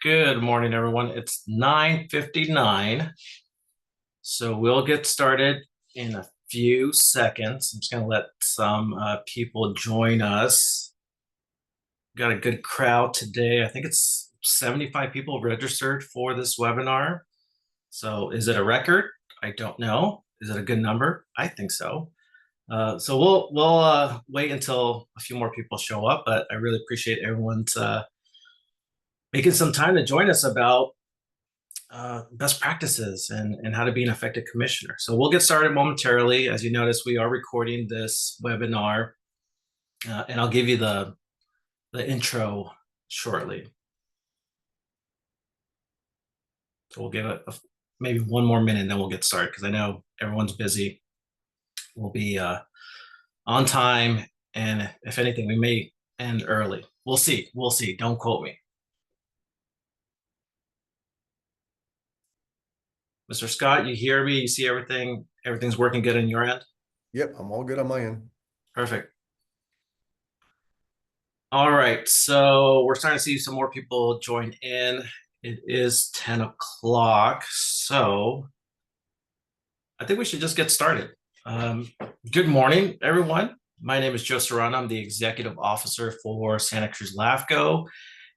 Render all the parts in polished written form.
Good morning, everyone. It's 9:59, so we'll get started in a few seconds. I'm just going to let some people join us. Got a good crowd today. I think it's 75 people registered for this webinar. So is it a record? I don't know. Is it a good number? I think so. So we'll wait until a few more people show up, but I really appreciate everyone's making some time to join us about best practices and how to be an effective commissioner. So we'll get started momentarily. As you notice, we are recording this webinar, and I'll give you the intro shortly. So we'll give it maybe one more minute, and then we'll get started because I know everyone's busy. We'll be on time, and if anything, we may end early. We'll see. We'll see. Don't quote me. Mr. Scott, you hear me? You see everything? Everything's working good on your end? Yep, I'm all good on my end. Perfect. All right, so we're starting to see some more people join in. It is 10 o'clock, so I think we should just get started. Good morning, everyone. My name is Joe Serrano. I'm the Executive Officer for Santa Cruz LAFCO,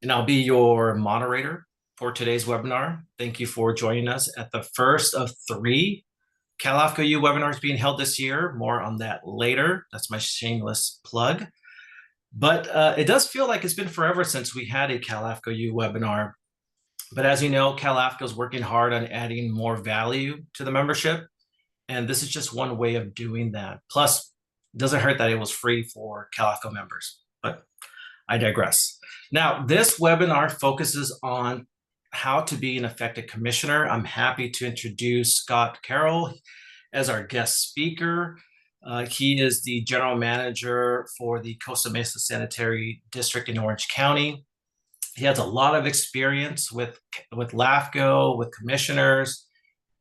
and I'll be your moderator for today's webinar. Thank you for joining us at the first of 3 CALAFCO U webinars being held this year. More on that later. That's my shameless plug. But it does feel like it's been forever since we had a CALAFCO U webinar. But as you know, CALAFCO is working hard on adding more value to the membership. And this is just one way of doing that. Plus, it doesn't hurt that it was free for CALAFCO members. But I digress. Now, this webinar focuses on how to be an effective commissioner. I'm happy to introduce Scott Carroll as our guest speaker. He is the general manager for the Costa Mesa Sanitary District in Orange County. He has a lot of experience with LAFCO, with commissioners,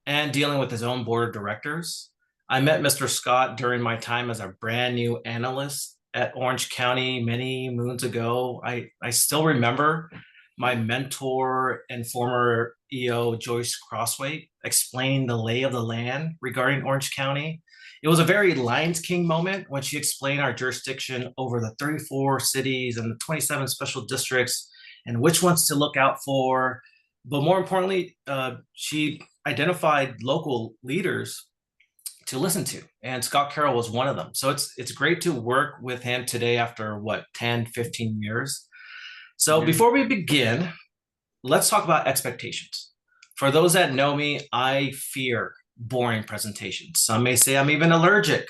and dealing with his own board of directors. I met Mr. Scott during my time as a brand new analyst at Orange County many moons ago. I still remember my mentor and former EO, Joyce Crossway, explained the lay of the land regarding Orange County. It was a very Lions King moment when she explained our jurisdiction over the 34 cities and the 27 special districts and which ones to look out for. But more importantly, she identified local leaders to listen to, and Scott Carroll was one of them. So it's great to work with him today after, 10, 15 years. So before we begin, let's talk about expectations. For those that know me, I fear boring presentations. Some may say I'm even allergic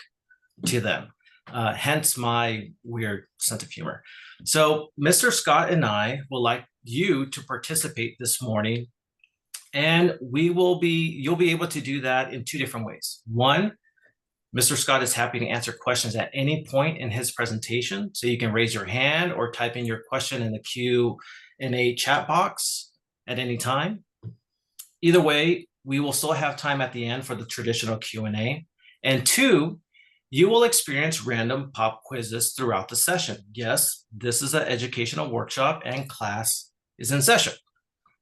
to them, hence my weird sense of humor. So Mr. Scott and I would like you to participate this morning, and you'll be able to do that in 2 different ways. One, Mr. Scott is happy to answer questions at any point in his presentation. So you can raise your hand or type in your question in the Q&A chat box at any time. Either way, we will still have time at the end for the traditional Q&A. And 2, you will experience random pop quizzes throughout the session. Yes, this is an educational workshop and class is in session.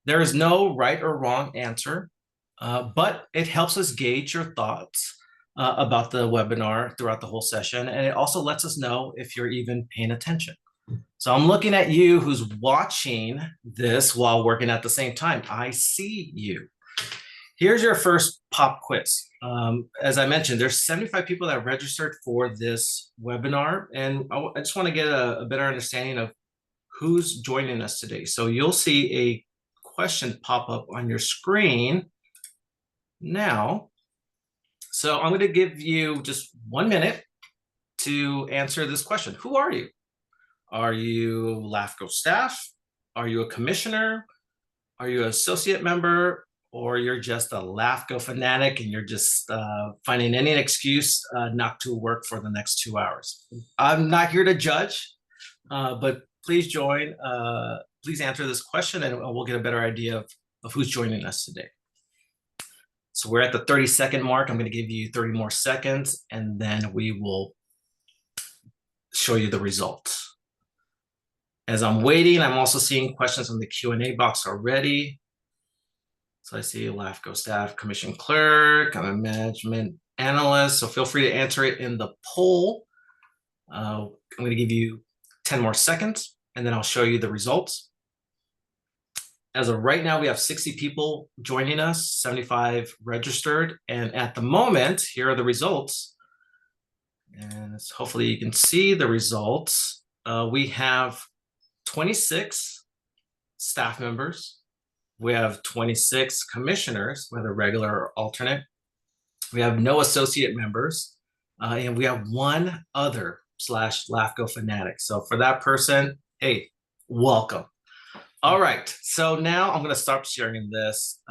There is no right or wrong answer, but it helps us gauge your thoughts about the webinar throughout the whole session. And it also lets us know if you're even paying attention. So I'm looking at you who's watching this while working at the same time. I see you. Here's your first pop quiz. As I mentioned, there's 75 people that registered for this webinar, and I just want to get a better understanding of who's joining us today. So you'll see a question pop up on your screen now. So I'm going to give you just 1 minute to answer this question. Who are you? Are you LAFCO staff? Are you a commissioner? Are you an associate member? Or you're just a LAFCO fanatic and you're just finding any excuse not to work for the next 2 hours? I'm not here to judge, but please join. Please answer this question and we'll get a better idea of who's joining us today. So we're at the 30-second mark. I'm going to give you 30 more seconds, and then we will show you the results. As I'm waiting, I'm also seeing questions in the Q&A box already. So I see LAFCO staff, commission clerk, I'm a management analyst. So feel free to answer it in the poll. I'm going to give you 10 more seconds, and then I'll show you the results. As of right now, we have 60 people joining us, 75 registered. And at the moment, here are the results. And hopefully you can see the results. We have 26 staff members. We have 26 commissioners, whether regular or alternate. We have no associate members. And we have one other / LAFCO fanatic. So for that person, hey, welcome. All right, so now I'm going to start sharing this,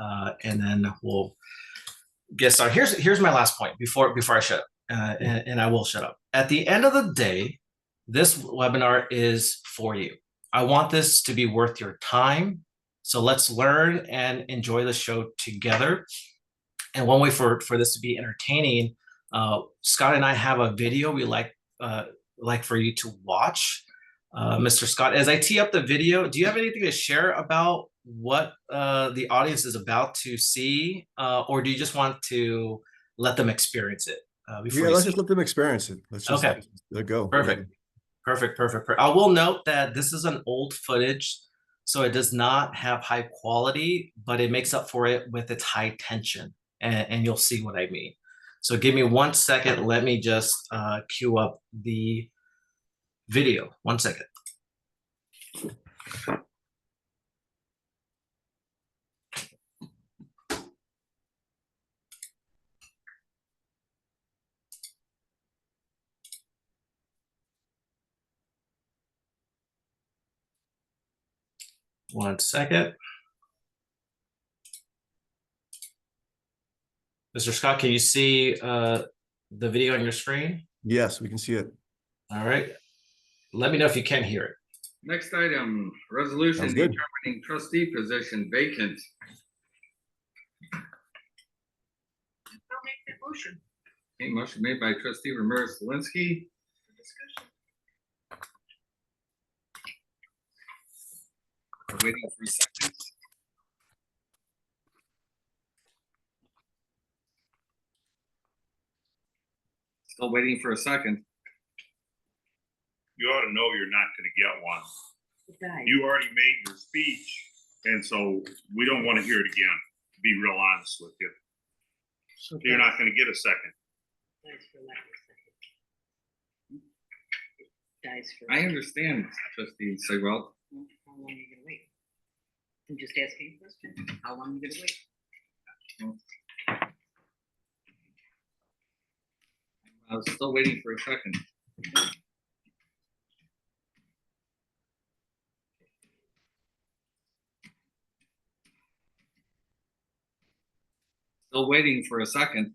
and then we'll get started. Here's my last point before I shut up, and I will shut up. At the end of the day, this webinar is for you. I want this to be worth your time, so let's learn and enjoy the show together. And one way for this to be entertaining, Scott and I have a video we like for you to watch. Mr. Scott, as I tee up the video, do you have anything to share about what the audience is about to see, or do you just want to let them experience it? Yeah, let's just let them experience it. Let's just okay. Let go. Perfect. Perfect. I will note that this is an old footage, so it does not have high quality, but it makes up for it with its high tension, and you'll see what I mean. So give me 1 second. Let me just queue up the video. 1 second. One second. Mr. Scott, can you see the video on your screen? Yes, we can see it. All right. Let me know if you can hear it. Next item, resolution determining trustee position vacant. I'll make that motion. Okay, motion made by trustee Ramirez-Salinsky. Waiting for a second. Still waiting for a second. You ought to know you're not going to get one. Right. You already made your speech, and so we don't want to hear it again, to be real honest with you. Okay. You're not going to get a second. Dies for lack of second. Dies for. I understand, trustee Sigwell. How long are you gonna wait? I'm just asking a question. How long are you gonna wait? I was still waiting for a second. Still waiting for a second.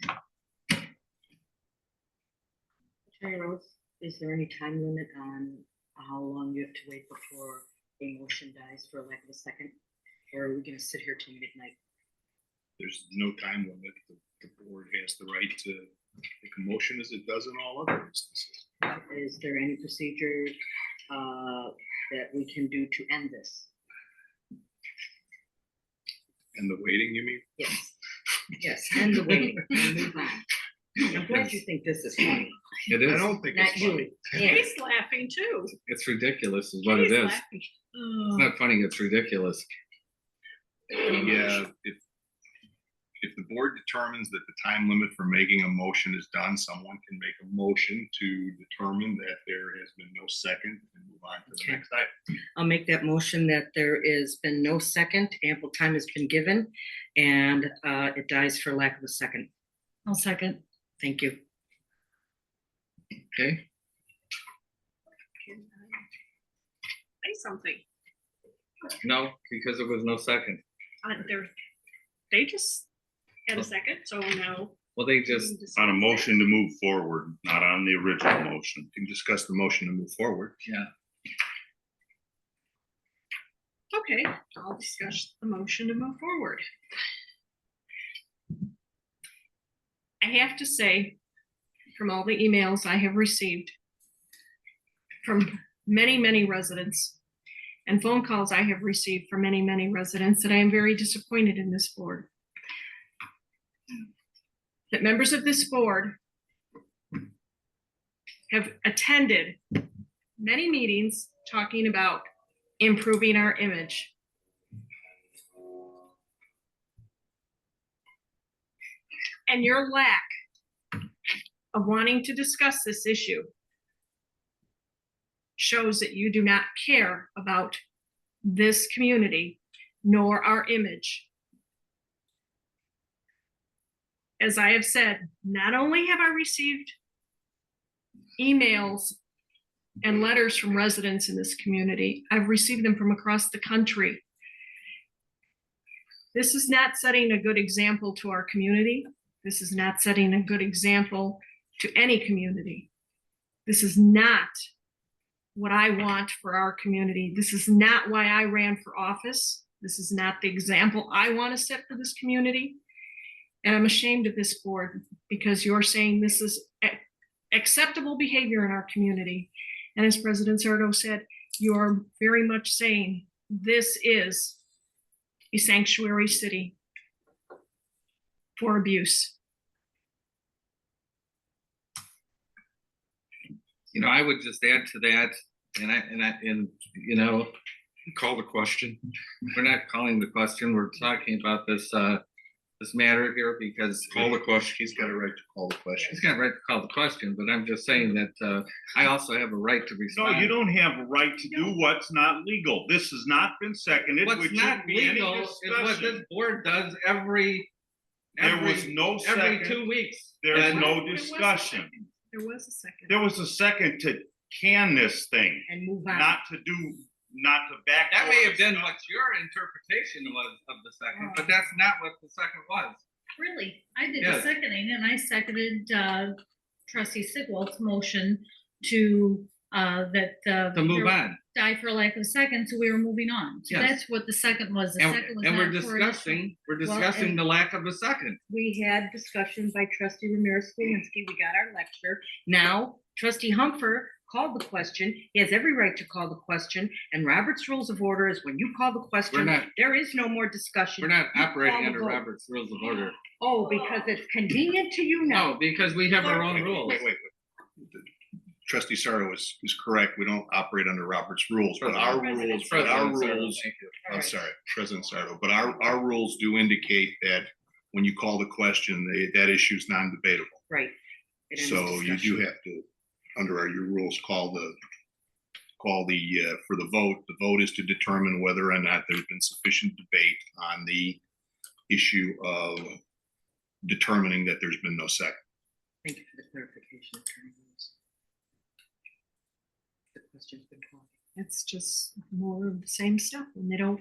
Attorney Rose, is there any time limit on how long you have to wait before a motion dies for lack of a second? Or are we gonna sit here till midnight? There's no time limit. The board has the right to make a motion as it does in all other instances. Is there any procedure that we can do to end this? And the waiting, you mean? Yes. Yes, end the waiting and move on. I'm glad you think this is funny. It I is. don't think Not it's funny. you. Yeah. He's laughing too. It's ridiculous is what it is. It's not funny, it's ridiculous. Yeah, if the board determines that the time limit for making a motion is done, someone can make a motion to determine that there has been no second and move on to the Okay. next item. I'll make that motion that there has been no second, ample time has been given, and it dies for lack of a second. I'll second. Thank you. Okay, Can I say something? no, because there was no second. They just had a second, so now. Well, they just, On a motion to move forward, not on the original motion. You can discuss the motion to move forward. yeah, Okay, I'll discuss the motion to move forward. I have to say, from all the emails I have received from many, many residents, and phone calls I have received from many, many residents that I am very disappointed in this board. That members of this board have attended many meetings talking about improving our image. And your lack of wanting to discuss this issue shows that you do not care about this community nor our image. As I have said, not only have I received emails and letters from residents in this community, I've received them from across the country. This is not setting a good example to our community. This is not setting a good example to any community. This is not what I want for our community. This is not why I ran for office. This is not the example I want to set for this community. And I'm ashamed of this board because you're saying this is acceptable behavior in our community. And as President Sardo said, you are very much saying this is a sanctuary city for abuse. You know, I would just add to that, and you know, Call the question. we're not calling the question. We're talking about this this matter here because Call the question. He's got a right to call the question. he's got a right to call the question, but I'm just saying that I also have a right to No, respond. you don't have a right to do what's not legal. This has not been seconded. What's which not shouldn't be any legal is what this discussion. board does every There was no every second. 2 weeks. There's And- no There was a discussion. second. There was a second. There was a second to can this thing, And move on. not to back. That may have been what your interpretation was of the second, but that's not what the second was. Really, I did Yes. the seconding and I seconded trustee Sigwald's motion to To move on. die for lack of a second, so we were moving on. So Yes. that's what the second was. The second was And we're not for an issue. discussing and- the lack of a second. We had discussion by trustee Ramirez Scholinski. We got our lecture. Now trustee Humfer called the question. He has every right to call the question. And Robert's Rules of Order is when you call the question, not- there is no more discussion. We're not You operating call the under vote. Robert's Rules of Order. Oh, because it's convenient to you now. No, because we have our own rules. Wait. Trustee Sardo is correct. We don't operate under Robert's rules, but our rules, Thank you. I'm sorry, President Sardo, but our rules do indicate that when you call the question, that issue is non-debatable. Right. It ends So you do discussion. have to, under your rules, call the, for the vote. The vote is to determine whether or not there's been sufficient debate on the issue of determining that there's been no second. Thank you for the clarification, Attorney Rose. The question's been called. It's just more of the same stuff. And they don't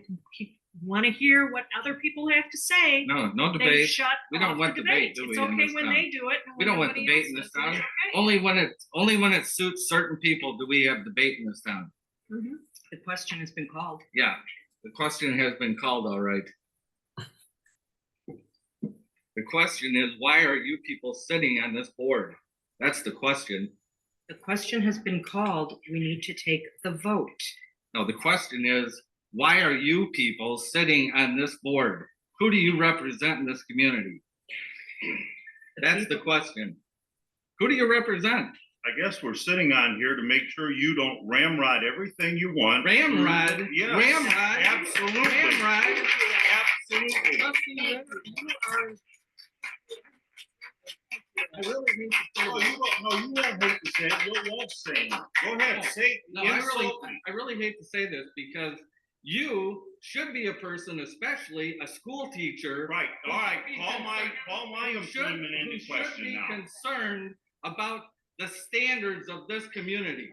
want to hear what other people have to say. No, no They debate. shut We don't off want the debate, do It's we, in okay this when town? they do it. and We when don't want nobody debate else in this does it, town. it's okay. Only when it suits certain people do we have debate in this town. Mhm. The question has been called. Yeah, the question has been called, all right. The question is, why are you people sitting on this board? That's the question. The question has been called. We need to take the vote. No, the question is, why are you people sitting on this board? Who do you represent in this community? That's the question. Who do you represent? I guess we're sitting on here to make sure you don't ramrod everything you want. Ramrod? Yes, Ramrod? absolutely. Ramrod? Absolutely. I really need to say No, you won't hate to say it. You won't say it. Go ahead, say it. No, I really hate to say this because you should be a person, especially a school teacher. Right, all right, call my who should- employment who into should question be now. concerned about the standards of this community.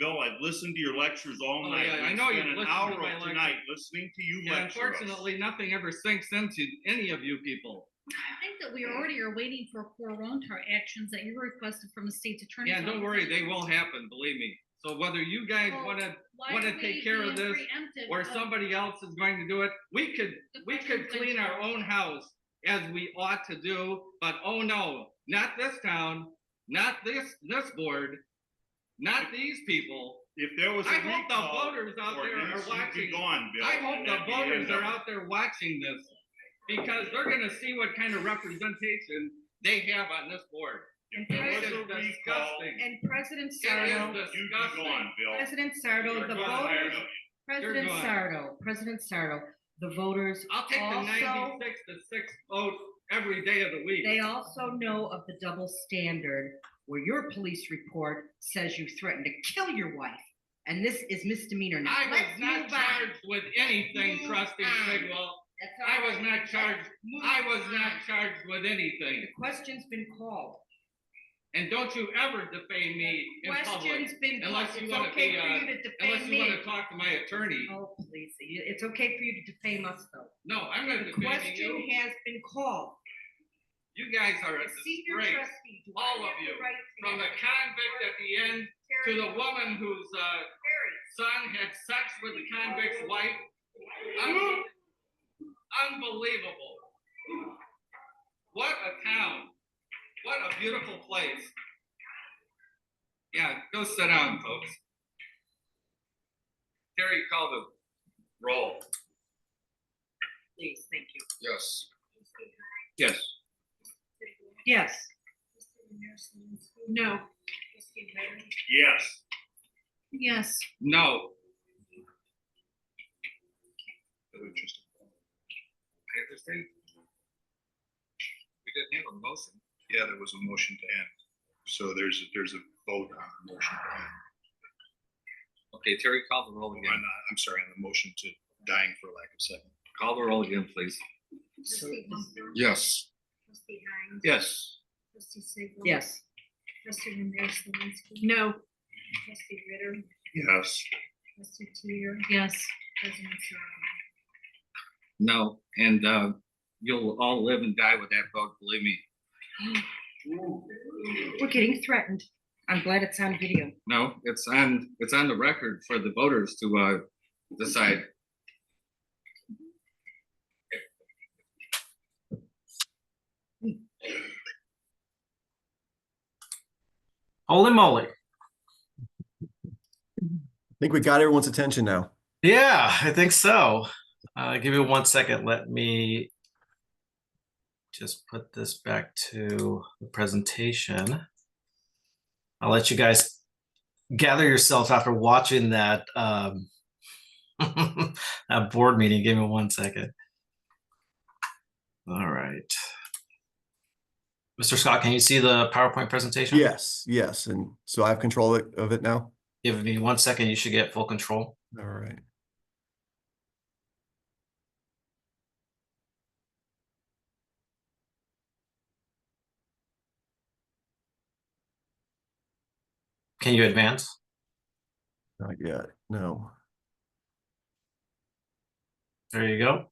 Bill, I've listened to your lectures all Oh, night. yeah, I We know spent you've an listened to hour my of lecture. tonight listening to you And lecture us. unfortunately, nothing ever sinks into any of you people. I think that we already are waiting for Corontar actions that you requested from the state's attorney. Yeah, don't worry, they will happen, believe me. So whether you guys Well, wanna Why wanna are take we care of being this, preempted or of- somebody else is going to do it, we could clean our own house as we ought to do, but oh no, not this town, not this board, not these people. If there was a I hope the recall voters out there are ordinance, you'd watching. be gone, Bill. I hope the That'd be voters end are of it. out there watching this, because they're gonna see what kind of representation they have on this board. If It there was is a recall, disgusting. And President It Sardo, is you'd be disgusting. gone, Bill. President Sardo, You're the gone, voters, Sardo. President gone. Sardo, President Sardo, the voters I'll take the also, 96-6 vote every day of the week. They also know of the double standard where your police report says you threatened to kill your wife. And this is misdemeanor now. I was Let's not move on. charged with anything, Move trustee on. Sidwell. That's all I was right. not charged, Move I was on. not charged with anything. The question's been called. And don't you ever defame me in public. Question's been called. Unless you It's wanna okay be, for you to Unless defame you wanna me. talk to my attorney. Oh, please, it's okay for you to defame us though. No, I'm not The defaming question you. has been called. You guys are a As senior disgrace. trustee, do I all of have the you, right to From the ask convict at the end to Terry, the woman whose Terry, son had sex with the convict's wife. Unbelievable. What a town. What a beautiful place. Yeah, go sit down, folks. Terry, call the roll. please, thank you. Yes. Yes. Yes. no, Yes. yes, No. I understand. We didn't have a motion. Yeah, there was a motion to end. So there's a vote on the motion to end. Okay, Terry, call the roll again. I'm sorry, on the motion to dying for lack of second. Call the roll again, please. Trustee Humper, Yes. trustee Hines. Yes. Trustee Sigel. Yes. Trustee Ramirez Linsky. no, Trustee Ritter, Yes. trustee Teeter, yes. president Sarah. No, and you'll all live and die with that vote, believe me. We're getting threatened. I'm glad it's on video. No, it's on the record for the voters to decide. Holy moly. I think we got everyone's attention now. Yeah, I think so. Give me 1 second. Let me just put this back to the presentation. I'll let you guys gather yourselves after watching that that board meeting. Give me 1 second. All right. Mr. Scott, can you see the PowerPoint presentation? Yes, yes. And so I have control of it now. Give me 1 second. You should get full control. All right. Can you advance? Not yet. No. There you go.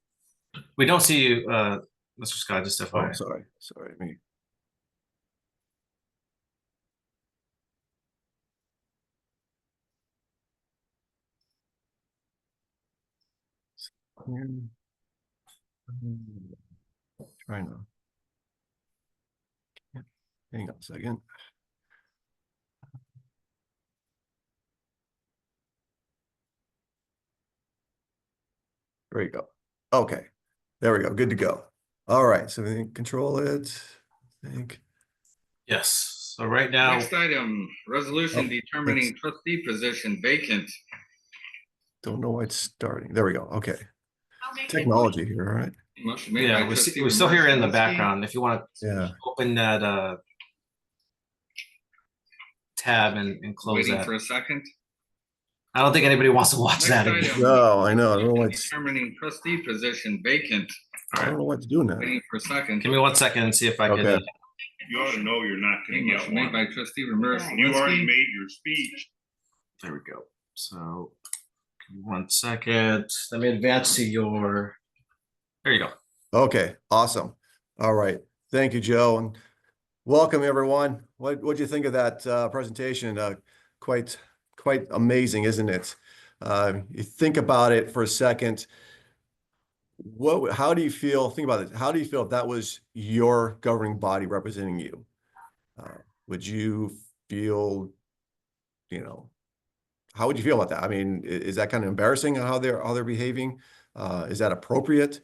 We don't see you, Mr. Scott, just Oh, FYI. sorry. Sorry. Me. Trying to. Hang on a second. There you go. Okay. There we go. Good to go. All right. So we think control it. I think. Yes. So right now, Next item, resolution Oh, determining trustee position vacant. Don't know why it's starting. There we go. Okay. I'll make it. Technology here. All right. Motion made by yeah, trustee we still hear it in the Ramirez-Linsky. background. If you want to Yeah. open that tab and close Waiting that. for a second. I don't think anybody wants to watch Next that item. again. No, I know. I don't know why it's. Determining trustee position vacant. I don't know what to do now. Waiting for a second. Give me 1 second and see if I can. Okay. You ought to know you're not Okay, gonna get motion made one. by trustee Ramirez. You already Linsky. made your speech. There we go. So give me 1 second. Let me advance to your. There you go. Okay. Awesome. All right. Thank you, Joe, and welcome everyone. What'd you think of that presentation? Quite amazing, isn't it? You think about it for a second. How do you feel? Think about it. How do you feel if that was your governing body representing you? Would you feel, How would you feel about that? I mean, is that kind of embarrassing how they're behaving? Is that appropriate?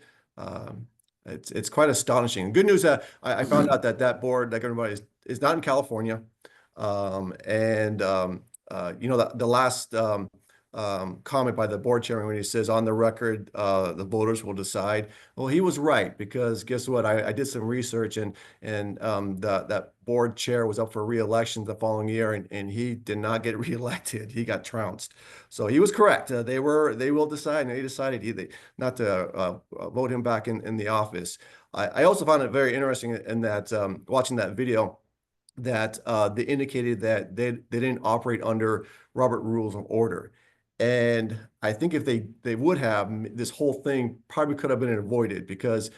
It's quite astonishing. Good news that I found out that that board, like everybody, is not in California. You know, the last comment by the board chairman when he says on the record, the voters will decide. Well, he was right, because guess what? I did some research, and that board chair was up for re-election the following year, and he did not get reelected. He got trounced. So he was correct. They will decide, and they decided not to vote him back in the office. I also found it very interesting in that watching that video, that they indicated that they didn't operate under Robert Rules of Order. And I think if they would have, this whole thing probably could have been avoided, because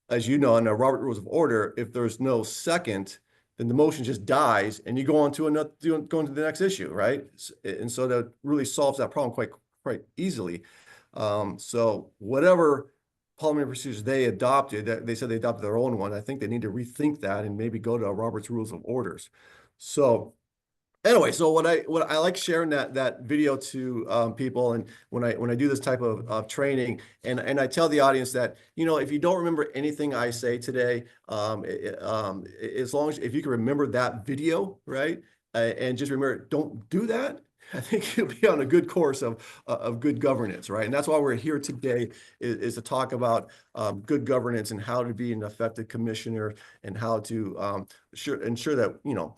as you know, under Robert Rules of Order, if there's no second, then the motion just dies and you go on to another, go into the next issue, right? And so that really solves that problem quite easily. So whatever parliamentary procedures they adopted, they said they adopted their own one. I think they need to rethink that and maybe go to Robert's Rules of Orders. So anyway, so what I like sharing that video to people, and when I do this type of training, and I tell the audience that, you know, if you don't remember anything I say today, as long as if you can remember that video, right, and just remember, don't do that. I think you'll be on a good course of good governance, right? And that's why we're here today, is to talk about good governance and how to be an effective commissioner, and how to ensure that, you know,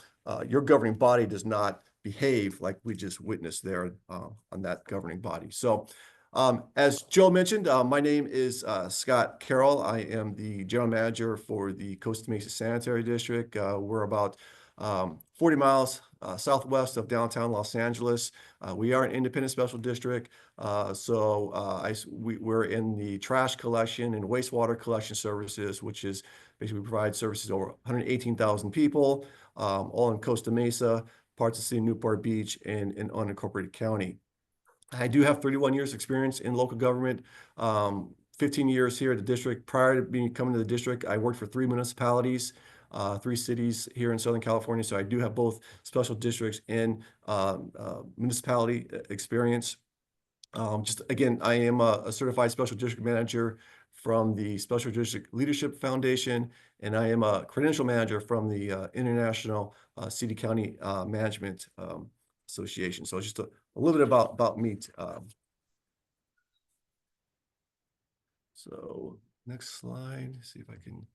your governing body does not behave like we just witnessed there on that governing body. So as Joe mentioned, my name is Scott Carroll. I am the general manager for the Costa Mesa Sanitary District. We're about 40 miles southwest of downtown Los Angeles. We are an independent special district. We're in the trash collection and wastewater collection services, which is basically we provide services to over 118,000 people, all in Costa Mesa, parts of the city of Newport Beach, and in unincorporated county. I do have 31 years experience in local government, 15 years here at the district. Prior to coming to the district, I worked for 3 municipalities, 3 cities here in Southern California. So I do have both special districts and municipality experience. Just again, I am a certified special district manager from the Special District Leadership Foundation, and I am a credential manager from the International City County Management Association. So just a little bit about me. So next slide, see if I can,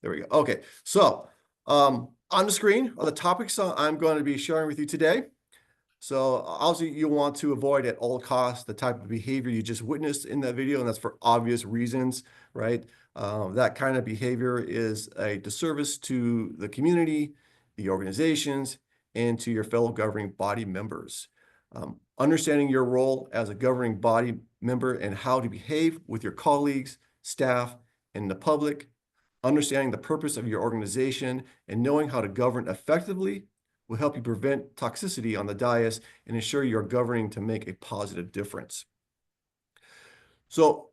there we go. Okay, so on the screen are the topics I'm going to be sharing with you today. So obviously you want to avoid at all costs the type of behavior you just witnessed in that video, and that's for obvious reasons, right? That kind of behavior is a disservice to the community, the organizations, and to your fellow governing body members. Understanding your role as a governing body member and how to behave with your colleagues, staff, and the public, understanding the purpose of your organization, and knowing how to govern effectively will help you prevent toxicity on the dais and ensure you're governing to make a positive difference. So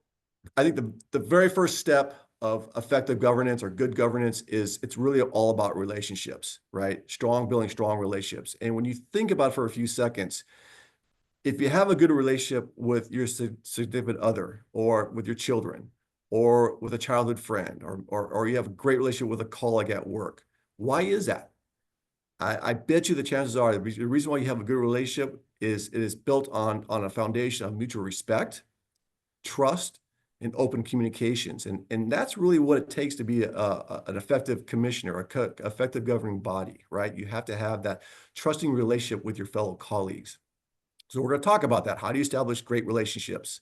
I think the very first step of effective governance or good governance is it's really all about relationships, right? Building strong relationships. And when you think about it for a few seconds, if you have a good relationship with your significant other, or with your children, or with a childhood friend, or you have a great relationship with a colleague at work, why is that? I bet you the chances are the reason why you have a good relationship is it is built on a foundation of mutual respect, trust, and open communications. And that's really what it takes to be an effective commissioner, an effective governing body, right? You have to have that trusting relationship with your fellow colleagues. So we're going to talk about that. How do you establish great relationships?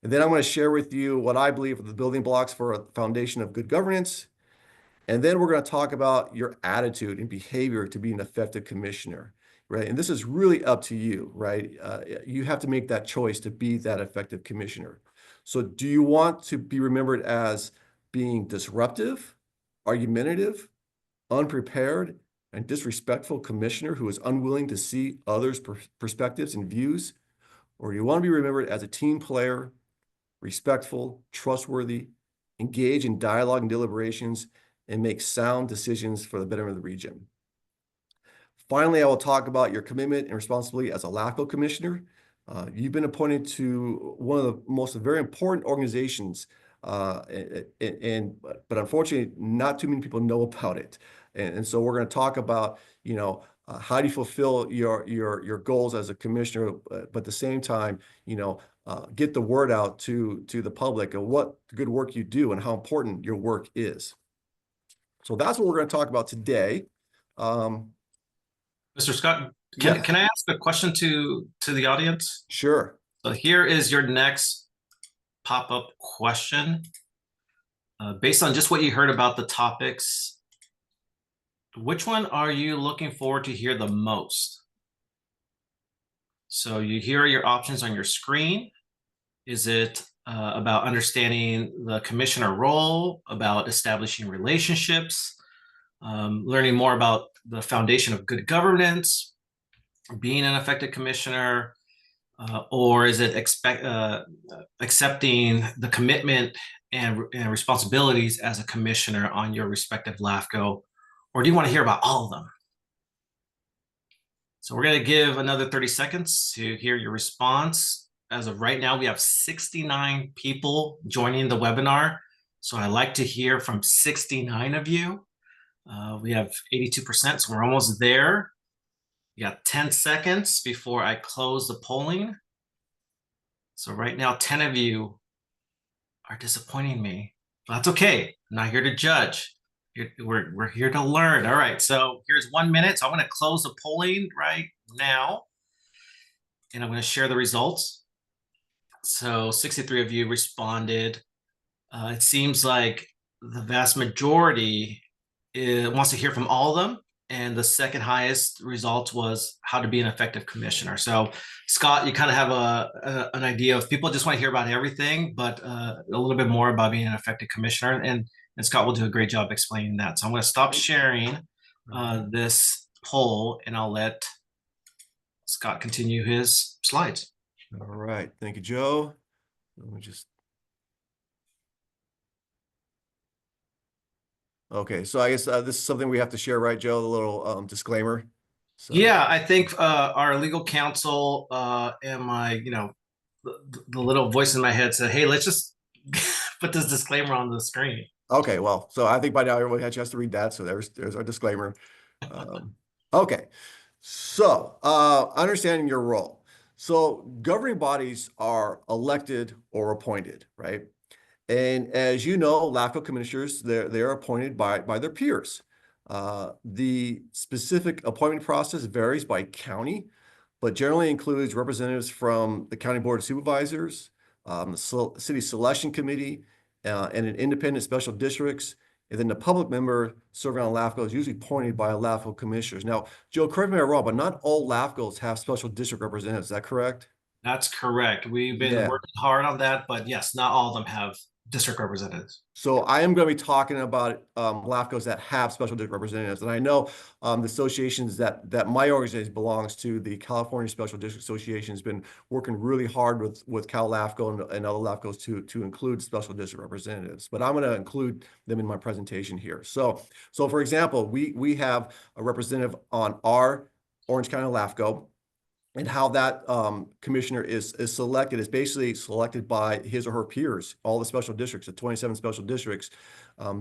And then I'm going to share with you what I believe are the building blocks for a foundation of good governance. And then we're going to talk about your attitude and behavior to be an effective commissioner, right? And this is really up to you, right? You have to make that choice to be that effective commissioner. So do you want to be remembered as being disruptive, argumentative, unprepared, and disrespectful commissioner who is unwilling to see others' perspectives and views? Or do you want to be remembered as a team player, respectful, trustworthy, engage in dialogue and deliberations, and make sound decisions for the betterment of the region? Finally, I will talk about your commitment and responsibility as a LAFCO commissioner. You've been appointed to one of the most very important organizations, but unfortunately, not too many people know about it. And so we're going to talk about, how do you fulfill your goals as a commissioner, but at the same time, get the word out to the public of what good work you do and how important your work is. So that's what we're going to talk about today. Mr. Scott, Yes. can I ask a question to the audience? Sure. So here is your next pop-up question. Based on just what you heard about the topics, which one are you looking forward to hear the most? So you hear your options on your screen. Is it about understanding the commissioner role, about establishing relationships, learning more about the foundation of good governance, being an effective commissioner, or is it accepting the commitment and responsibilities as a commissioner on your respective LAFCO, or do you want to hear about all of them? So we're going to give another 30 seconds to hear your response. As of right now, we have 69 people joining the webinar. So I'd like to hear from 69 of you. We have 82%, so we're almost there. You got 10 seconds before I close the polling. So right now, 10 of you are disappointing me. But that's okay. I'm not here to judge. We're here to learn. All right, so here's 1 minute. So I'm going to close the polling right now. And I'm going to share the results. So 63 of you responded. It seems like the vast majority wants to hear from all of them. And the second highest result was how to be an effective commissioner. So Scott, you kind of have an idea of people just want to hear about everything, but a little bit more about being an effective commissioner. And Scott will do a great job explaining that. So I'm going to stop sharing this poll and I'll let Scott continue his slides. All right. Thank you, Joe. Let me just. Okay, so I guess this is something we have to share, right, Joe? The little disclaimer. So. Yeah, I think our legal counsel and my, the little voice in my head said, "Hey, let's just put this disclaimer on the screen." Okay, well, so I think by now everyone had a chance to read that. So there's our disclaimer. Okay, so understanding your role. So governing bodies are elected or appointed, right? And as you know, LAFCO commissioners, they're appointed by their peers. The specific appointment process varies by county, but generally includes representatives from the County Board of Supervisors, the City Selection Committee, and an independent special districts. And then the public member serving on LAFCO is usually appointed by a LAFCO commissioners. Now, Joe, correct me if I'm wrong, but not all LAFCOs have special district representatives. Is that correct? That's correct. We've been working hard on that, but yes, not all of them have district representatives. So I am going to be talking about LAFCOs that have special district representatives. And I know the associations that my organization belongs to, the California Special District Association, has been working really hard with CALAFCO and other LAFCOs to include special district representatives. But I'm going to include them in my presentation here. So for example, we have a representative on our Orange County LAFCO. And how that commissioner is selected is basically selected by his or her peers. All the special districts, the 27 special districts,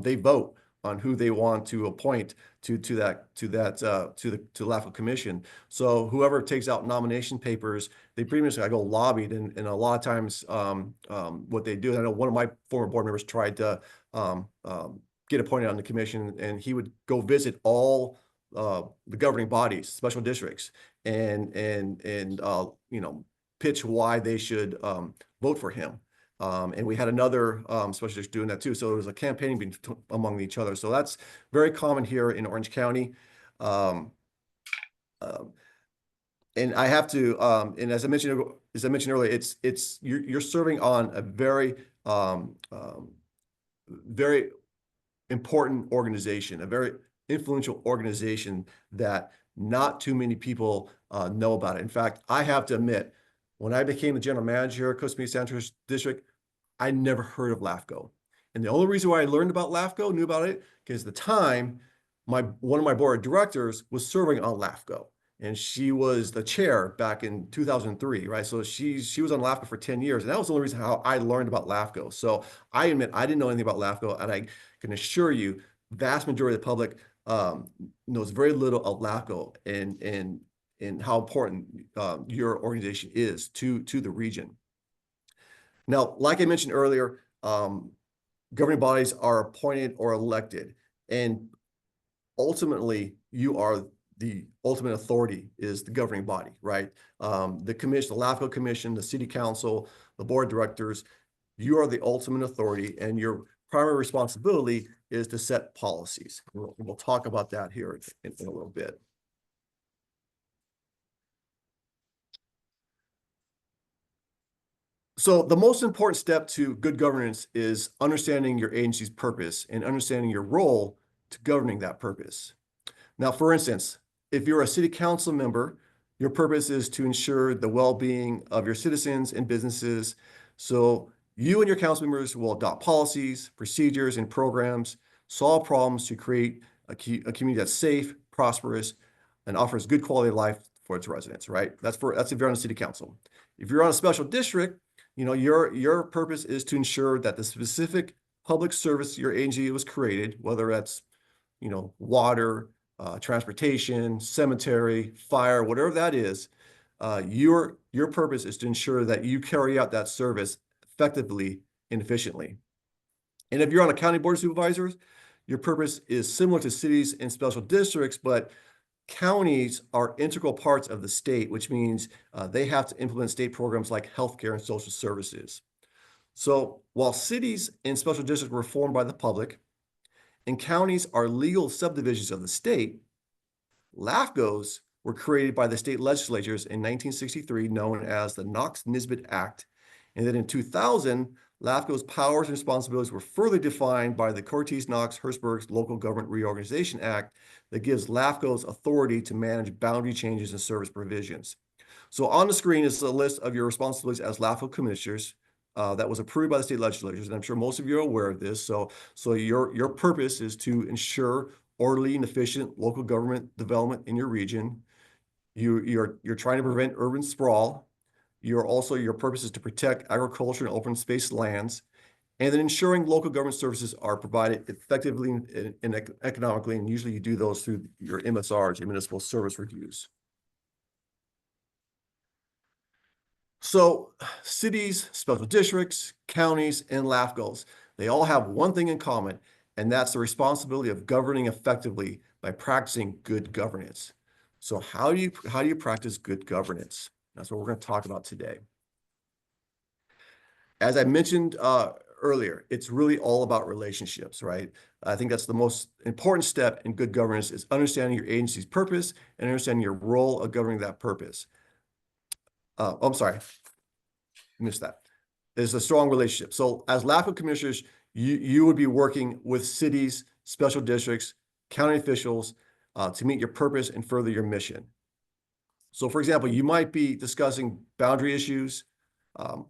they vote on who they want to appoint to the LAFCO commission. So whoever takes out nomination papers, they pretty much go lobbied, and a lot of times what they do. And I know one of my former board members tried to get appointed on the commission, and he would go visit all the governing bodies, special districts, and pitch why they should vote for him. And we had another special district doing that too. So it was a campaigning among each other. So that's very common here in Orange County. And I have to, and as I mentioned earlier, you're serving on a very very important organization, a very influential organization that not too many people know about it. In fact, I have to admit, when I became the general manager at Costa Mesa Central District, I never heard of LAFCO. And the only reason why I learned about LAFCO, knew about it, because at the time, one of my board of directors was serving on LAFCO, and she was the chair back in 2003, right? So she was on LAFCO for 10 years, and that was the only reason how I learned about LAFCO. So I admit I didn't know anything about LAFCO, and I can assure you, vast majority of the public knows very little of LAFCO and how important your organization is to the region. Now, like I mentioned earlier, governing bodies are appointed or elected, and ultimately you are the ultimate authority is the governing body, right? The commission, the LAFCO commission, the city council, the board of directors, you are the ultimate authority, and your primary responsibility is to set policies. We'll talk about that here in a little bit. So the most important step to good governance is understanding your agency's purpose and understanding your role to governing that purpose. Now, for instance, if you're a city council member, your purpose is to ensure the well-being of your citizens and businesses. So you and your council members will adopt policies, procedures, and programs, solve problems to create a community that's safe, prosperous, and offers good quality of life for its residents, right? That's if you're on a city council. If you're on a special district, your purpose is to ensure that the specific public service your agency was created, whether that's, water, transportation, cemetery, fire, whatever that is, your purpose is to ensure that you carry out that service effectively and efficiently. And if you're on a county board of supervisors, your purpose is similar to cities and special districts, but counties are integral parts of the state, which means they have to implement state programs like healthcare and social services. So while cities and special districts were formed by the public and counties are legal subdivisions of the state, LAFCOs were created by the state legislatures in 1963, known as the Knox-Nisbet Act. And then in 2000, LAFCO's powers and responsibilities were further defined by the Cortez-Knox-Hertzberg's Local Government Reorganization Act that gives LAFCOs authority to manage boundary changes and service provisions. So on the screen is a list of your responsibilities as LAFCO commissioners that was approved by the state legislatures, and I'm sure most of you are aware of this. So your purpose is to ensure orderly and efficient local government development in your region. You're trying to prevent urban sprawl. Your purpose is to protect agriculture and open space lands, and then ensuring local government services are provided effectively and economically. And usually you do those through your MSRs, your municipal service reviews. So cities, special districts, counties, and LAFCOs, they all have one thing in common, and that's the responsibility of governing effectively by practicing good governance. So how do you practice good governance? That's what we're going to talk about today. As I mentioned earlier, it's really all about relationships, right? I think that's the most important step in good governance is understanding your agency's purpose and understanding your role of governing that purpose. I'm sorry, I missed that. There's a strong relationship. So as LAFCO commissioners, you would be working with cities, special districts, county officials to meet your purpose and further your mission. So for example, you might be discussing boundary issues,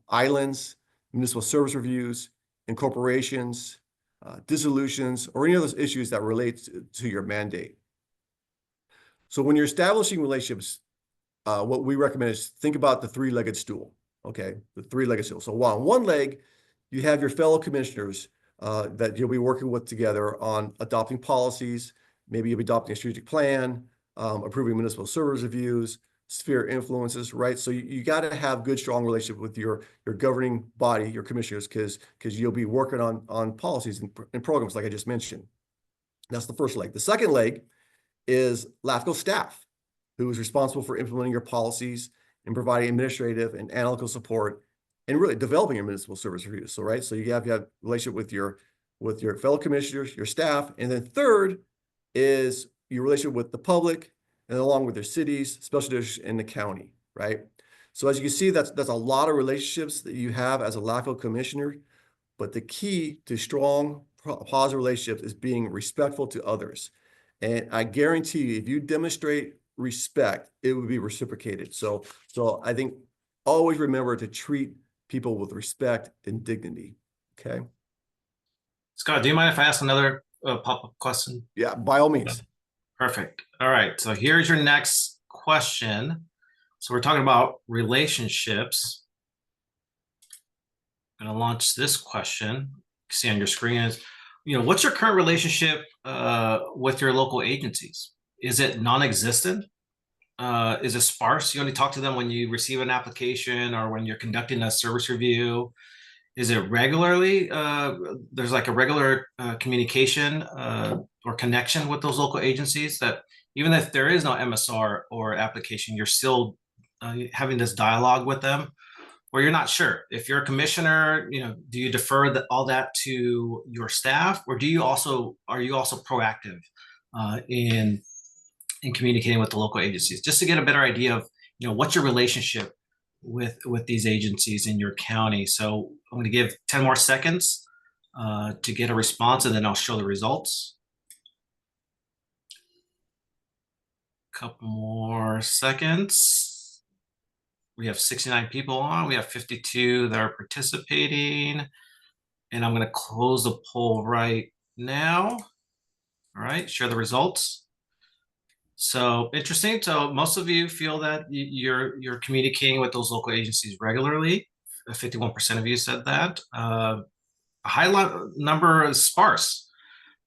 islands, municipal service reviews, incorporations, dissolutions, or any of those issues that relate to your mandate. So when you're establishing relationships, what we recommend is think about the three-legged stool, okay? The three-legged stool. So on one leg, you have your fellow commissioners that you'll be working with together on adopting policies. Maybe you'll be adopting a strategic plan, approving municipal service reviews, sphere influences, right? So you got to have good, strong relationship with your governing body, your commissioners, because you'll be working on policies and programs like I just mentioned. That's the first leg. The second leg is LAFCO staff, who is responsible for implementing your policies and providing administrative and analytical support and really developing your municipal service reviews. So, right, so you have relationship with your fellow commissioners, your staff, and then third is your relationship with the public and along with their cities, special districts, and the county, right? So as you can see, that's a lot of relationships that you have as a LAFCO commissioner, but the key to strong, positive relationships is being respectful to others. And I guarantee you, if you demonstrate respect, it would be reciprocated. So I think always remember to treat people with respect and dignity, okay? Scott, do you mind if I ask another a pop-up question? Yeah, by all means. Perfect. All right. So here's your next question. So we're talking about relationships. I'm going to launch this question. You can see on your screen is, what's your current relationship with your local agencies? Is it non-existent? Is it sparse? You only talk to them when you receive an application or when you're conducting a service review? Is it regularly? There's like a regular communication or connection with those local agencies that even if there is no MSR or application, you're still having this dialogue with them, or you're not sure. If you're a commissioner, do you defer all that to your staff, or are you also proactive in communicating with the local agencies, just to get a better idea of what's your relationship with these agencies in your county? So I'm going to give 10 more seconds to get a response, and then I'll show the results. Couple more seconds. We have 69 people on. We have 52 that are participating, and I'm going to close the poll right now. All right, share the results. So interesting. So most of you feel that you're communicating with those local agencies regularly. 51% of you said that. A high number is sparse.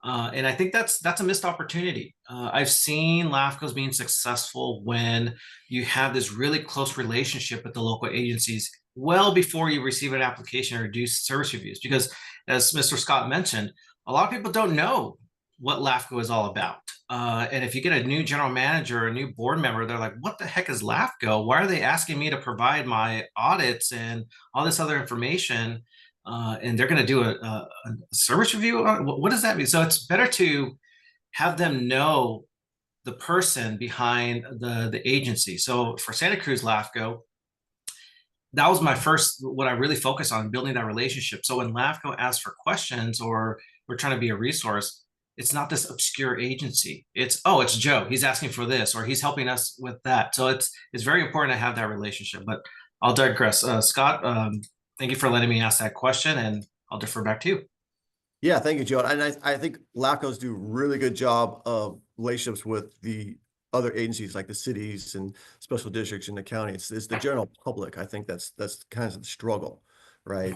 And I think that's a missed opportunity. I've seen LAFCOs being successful when you have this really close relationship with the local agencies well before you receive an application or do service reviews. Because as Mr. Scott mentioned, a lot of people don't know what LAFCO is all about. And if you get a new general manager or a new board member, they're like, what the heck is LAFCO? Why are they asking me to provide my audits and all this other information? And they're going to do a service review. What does that mean? So it's better to have them know the person behind the agency. So for Santa Cruz LAFCO, that was my first, what I really focused on, building that relationship. So when LAFCO asks for questions or we're trying to be a resource, it's not this obscure agency. It's Joe. He's asking for this, or he's helping us with that. So it's very important to have that relationship. But I'll digress. Scott, thank you for letting me ask that question, and I'll defer back to you. Yeah, thank you, Joe. And I think LAFCOs do a really good job of relationships with the other agencies like the cities and special districts in the county. It's the general public. I think that's kind of the struggle, right?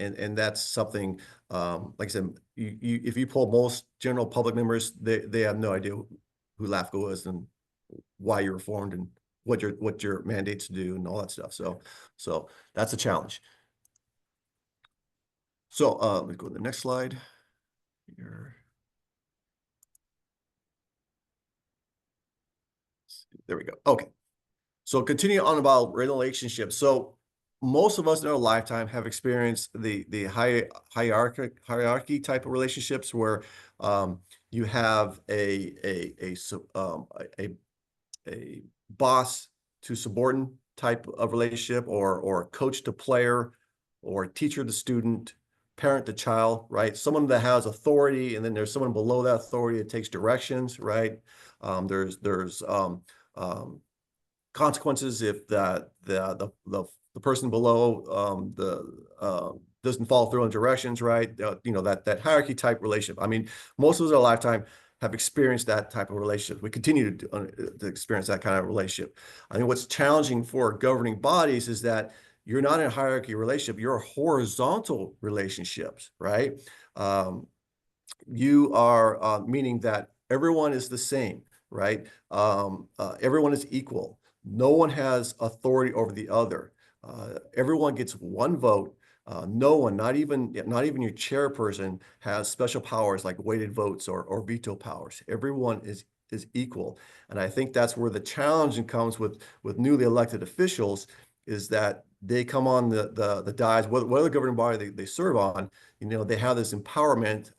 And that's something, like I said, if you poll most general public members, they have no idea who LAFCO is and why you were formed and what your mandates do and all that stuff. So that's a challenge. So let's go to the next slide here. There we go. Okay. So continue on about relationships. So most of us in our lifetime have experienced the hierarchy type of relationships where you have a boss to subordinate type of relationship, or coach to player, or teacher to student, parent to child, right? Someone that has authority, and then there's someone below that authority that takes directions, right? There's consequences if the person below doesn't follow through on directions, right? That hierarchy type relationship. I mean, most of us in our lifetime have experienced that type of relationship. We continue to experience that kind of relationship. I think what's challenging for governing bodies is that you're not in a hierarchy relationship, you're horizontal relationships, right? You are meaning that everyone is the same, right? Everyone is equal. No one has authority over the other. Everyone gets one vote. No one, not even your chairperson, has special powers like weighted votes or veto powers. Everyone is equal, and I think that's where the challenge comes with newly elected officials, is that they come on the dais, whatever governing body they serve on. They have this empowerment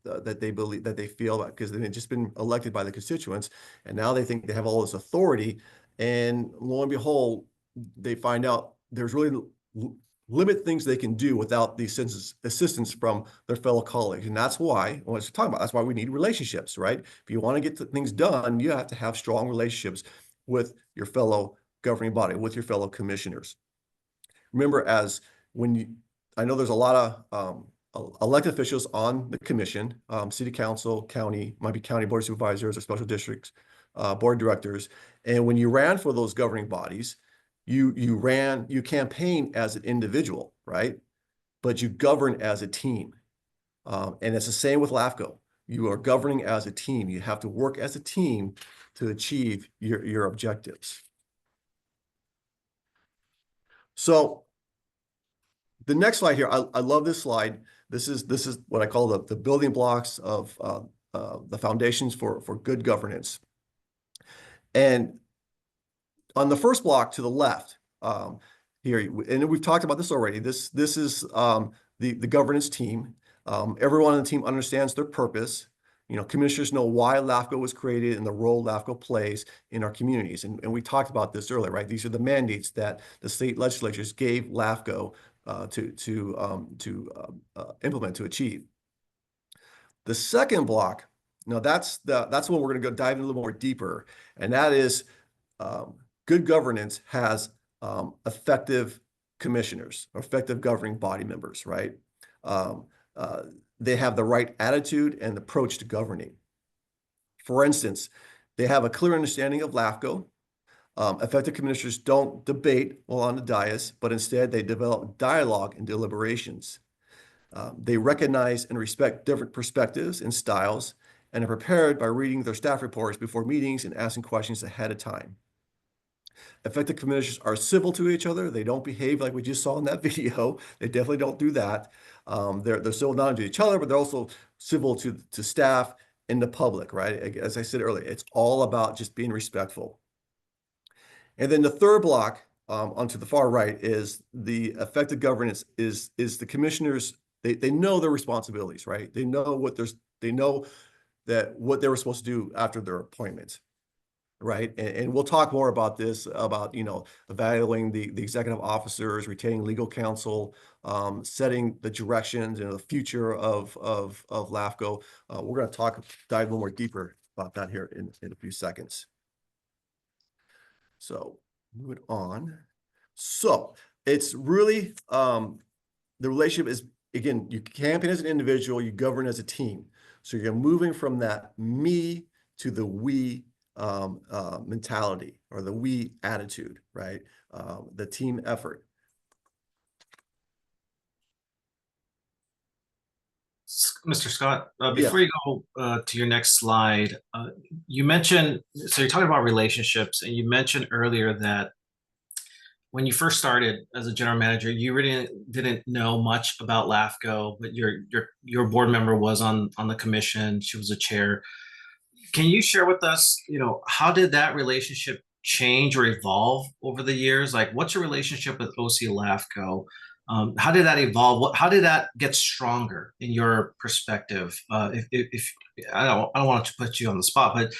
that they believe, that they feel, because they've just been elected by the constituents, and now they think they have all this authority. And lo and behold, they find out there's really limit things they can do without the assistance from their fellow colleagues. And that's why, when we're talking about, that's why we need relationships, right? If you want to get things done, you have to have strong relationships with your fellow governing body, with your fellow commissioners. Remember, I know there's a lot elected officials on the commission, city council, county, might be county board of supervisors or special districts, board directors. And when you ran for those governing bodies, you campaign as an individual, right? But you govern as a team. And it's the same with LAFCO. You are governing as a team. You have to work as a team to achieve your objectives. So the next slide here, I love this slide. This is what I call the building blocks of the foundations for good governance. And on the first block to the left, here, and we've talked about this already. This is the governance team. Everyone on the team understands their purpose. Commissioners know why LAFCO was created and the role LAFCO plays in our communities. And we talked about this earlier, right? These are the mandates that the state legislatures gave LAFCO to implement, to achieve. The second block, now that's what we're going to go dive in a little more deeper, and that is good governance has effective commissioners or effective governing body members, right? They have the right attitude and approach to governing. For instance, they have a clear understanding of LAFCO. Effective commissioners don't debate while on the dais, but instead they develop dialogue and deliberations. They recognize and respect different perspectives and styles and are prepared by reading their staff reports before meetings and asking questions ahead of time. Effective commissioners are civil to each other. They don't behave like we just saw in that video. They definitely don't do that. They're civil not only to each other, but they're also civil to staff and the public, right? As I said earlier, it's all about just being respectful. And then the third block onto the far right is the effective governance is the commissioners. They know their responsibilities, right? They know what they were supposed to do after their appointment. Right. And we'll talk more about this, about, evaluating the executive officers, retaining legal counsel, setting the directions and the future of LAFCO. We're going to dive a little more deeper about that here in a few seconds. So moving on. So it's really, the relationship is, again, you campaign as an individual, you govern as a team. So you're moving from that me to the we mentality or the we attitude, right? The team effort. Mr. Scott, before you go to your next slide, you mentioned, so you're talking about relationships, and you mentioned earlier that when you first started as a general manager, you really didn't know much about LAFCO, but your board member was on the commission. She was a chair. Can you share with us, how did that relationship change or evolve over the years? Like, what's your relationship with OC LAFCO? How did that evolve? How did that get stronger in your perspective? If I don't want to put you on the spot, but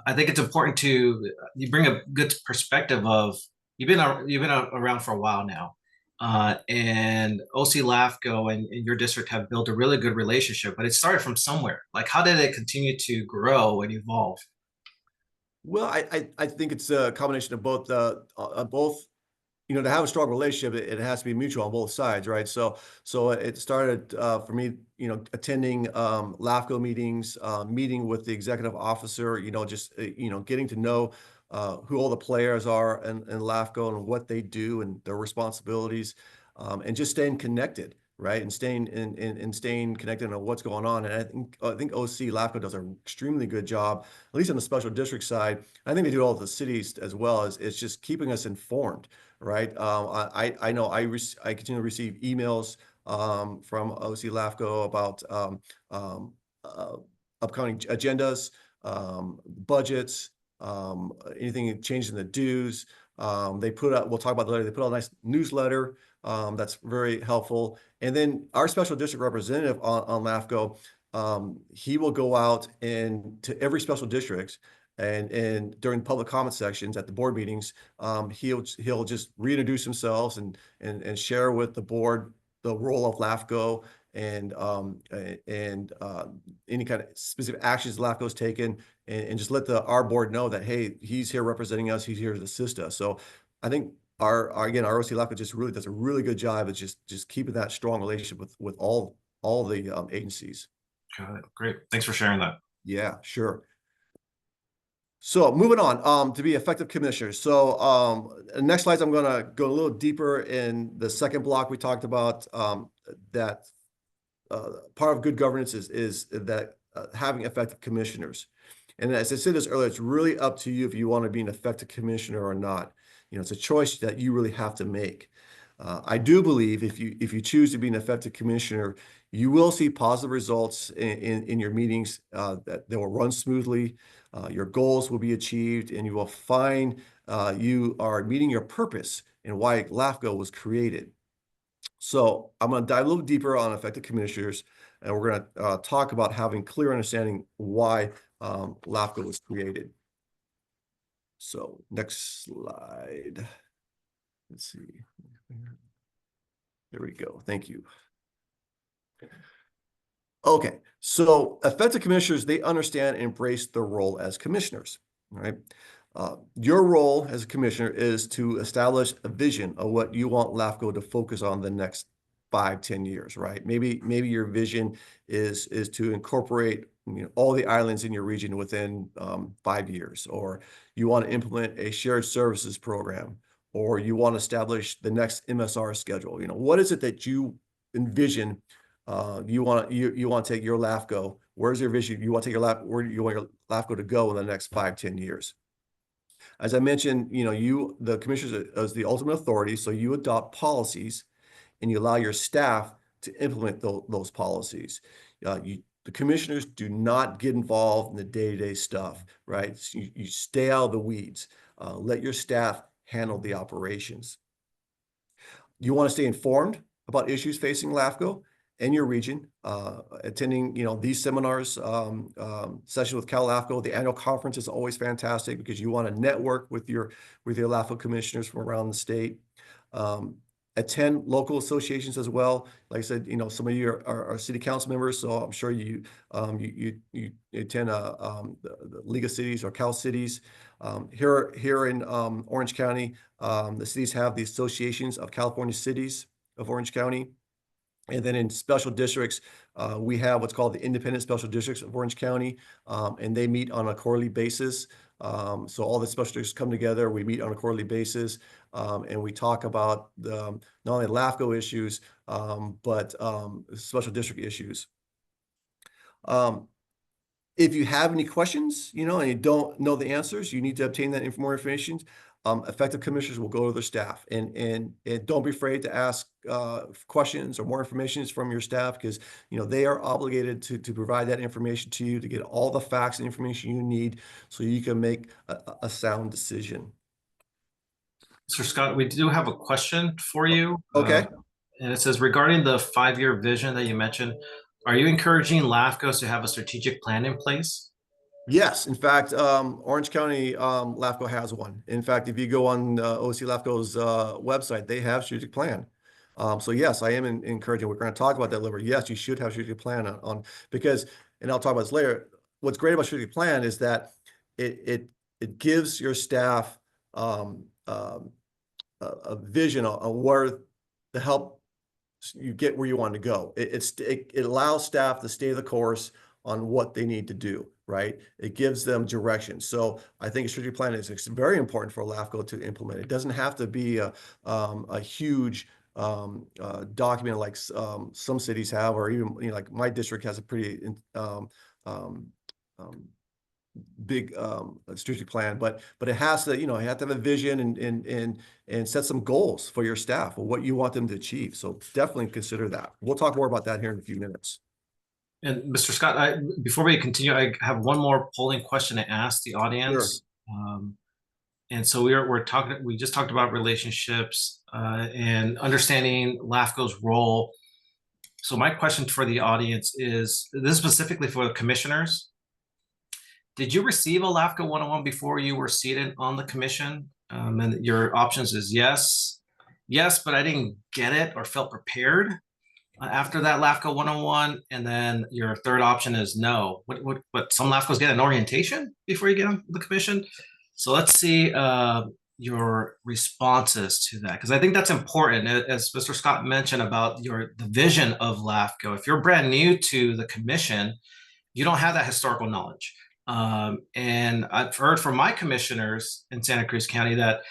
I think it's important you bring a good perspective of you've been around for a while now, and OC LAFCO and your district have built a really good relationship, but it started from somewhere. Like, how did it continue to grow and evolve? Well, I think it's a combination of both. To have a strong relationship, it has to be mutual on both sides, right? So it started for me, attending LAFCO meetings, meeting with the executive officer, getting to know who all the players are in LAFCO and what they do and their responsibilities, and just staying connected, right? And staying connected on what's going on. And I think OC LAFCO does an extremely good job, at least on the special district side. I think they do all of the cities as well. As it's just keeping us informed, right? I know I continue to receive emails from OC LAFCO about upcoming agendas, budgets, anything changes in the dues. We'll talk about that later. They put out a nice newsletter that's very helpful. And then our special district representative on LAFCO, he will go out to every special district and during public comment sections at the board meetings, he'll just reintroduce himself and share with the board the role of LAFCO and any kind of specific actions LAFCO's taken, and just let our board know that, hey, he's here representing us, he's here to assist us. So I think our OC LAFCO just really does a really good job of just keeping that strong relationship with all all the agencies. Got it. Great. Thanks for sharing that. Yeah, sure. So moving on, to be effective commissioners. So next slides, I'm going to go a little deeper in the second block we talked about, that part of good governance is that having effective commissioners. And as I said this earlier, it's really up to you if you want to be an effective commissioner or not. You know, it's a choice that you really have to make. I do believe if you choose to be an effective commissioner, you will see positive results in your meetings, that they will run smoothly. Your goals will be achieved, and you will find you are meeting your purpose and why LAFCO was created. So I'm going to dive a little deeper on effective commissioners, and we're going to talk about having clear understanding why LAFCO was created. So next slide. Let's see. There we go. Thank you. Okay, so effective commissioners, they understand and embrace their role as commissioners, right? Your role as a commissioner is to establish a vision of what you want LAFCO to focus on the next 5-10 years, right? Maybe your vision is to incorporate, you know, all the islands in your region within 5 years, or you want to implement a shared services program, or you want to establish the next MSR schedule. You know, what is it that you envision? You want to take your LAFCO. Where's your vision? You want to take where you want your LAFCO to go in the next 5-10 years? As I mentioned, you know, the commissioners as the ultimate authority, so you adopt policies and you allow your staff to implement those policies. The commissioners do not get involved in the day-to-day stuff, right? So you stay out of the weeds. Let your staff handle the operations. You want to stay informed about issues facing LAFCO and your region, attending, you know, these seminars, sessions with CALAFCO. The annual conference is always fantastic because you want to network with your LAFCO commissioners from around the state. Attend local associations as well. Like I said, you know, some of you are city council members, so I'm sure you attend the League of Cities or Cal Cities. Here in Orange County, the cities have the associations of California cities of Orange County. And then in special districts, we have what's called the Independent Special Districts of Orange County, and they meet on a quarterly basis. So all the special districts come together, we meet on a quarterly basis, and we talk about not only LAFCO issues, but special district issues. If you have any questions, you know, and you don't know the answers, you need to obtain that more information. Effective commissioners will go to their staff, and don't be afraid to ask questions or more information from your staff, because, you know, they are obligated to provide that information to you, to get all the facts and information you need so you can make a sound decision. Mr. Scott, we do have a question for you. Okay. And it says, regarding the 5-year vision that you mentioned, are you encouraging LAFCOs to have a strategic plan in place? Yes, in fact, Orange County LAFCO has one. In fact, if you go on OC LAFCO's website, they have strategic plan. So yes, I am encouraging. We're going to talk about that later. Yes, you should have strategic plan on because, and I'll talk about this later. What's great about strategic plan is that it gives your staff a vision on where to help you get where you want to go. It allows staff to stay the course on what they need to do, right? It gives them direction. So I think a strategic plan is very important for LAFCO to implement. It doesn't have to be a huge document like some cities have, or even, you know, like my district has a pretty big strategic plan, but it has to, you know, you have to have a vision and set some goals for your staff or what you want them to achieve. So definitely consider that. We'll talk more about that here in a few minutes. And Mr. Scott, before we continue, I have one more polling question to ask the audience. Sure. And so we just talked about relationships and understanding LAFCO's role. So my question for the audience is, this is specifically for the commissioners. Did you receive a LAFCO 101 before you were seated on the commission? And your options is yes, but I didn't get it or felt prepared after that LAFCO 101, and then your third option is no. What some LAFCOs get an orientation before you get on the commission. So let's see your responses to that, because I think that's important. As Mr. Scott mentioned about the vision of LAFCO, if you're brand new to the commission, you don't have that historical knowledge. And I've heard from my commissioners in Santa Cruz County that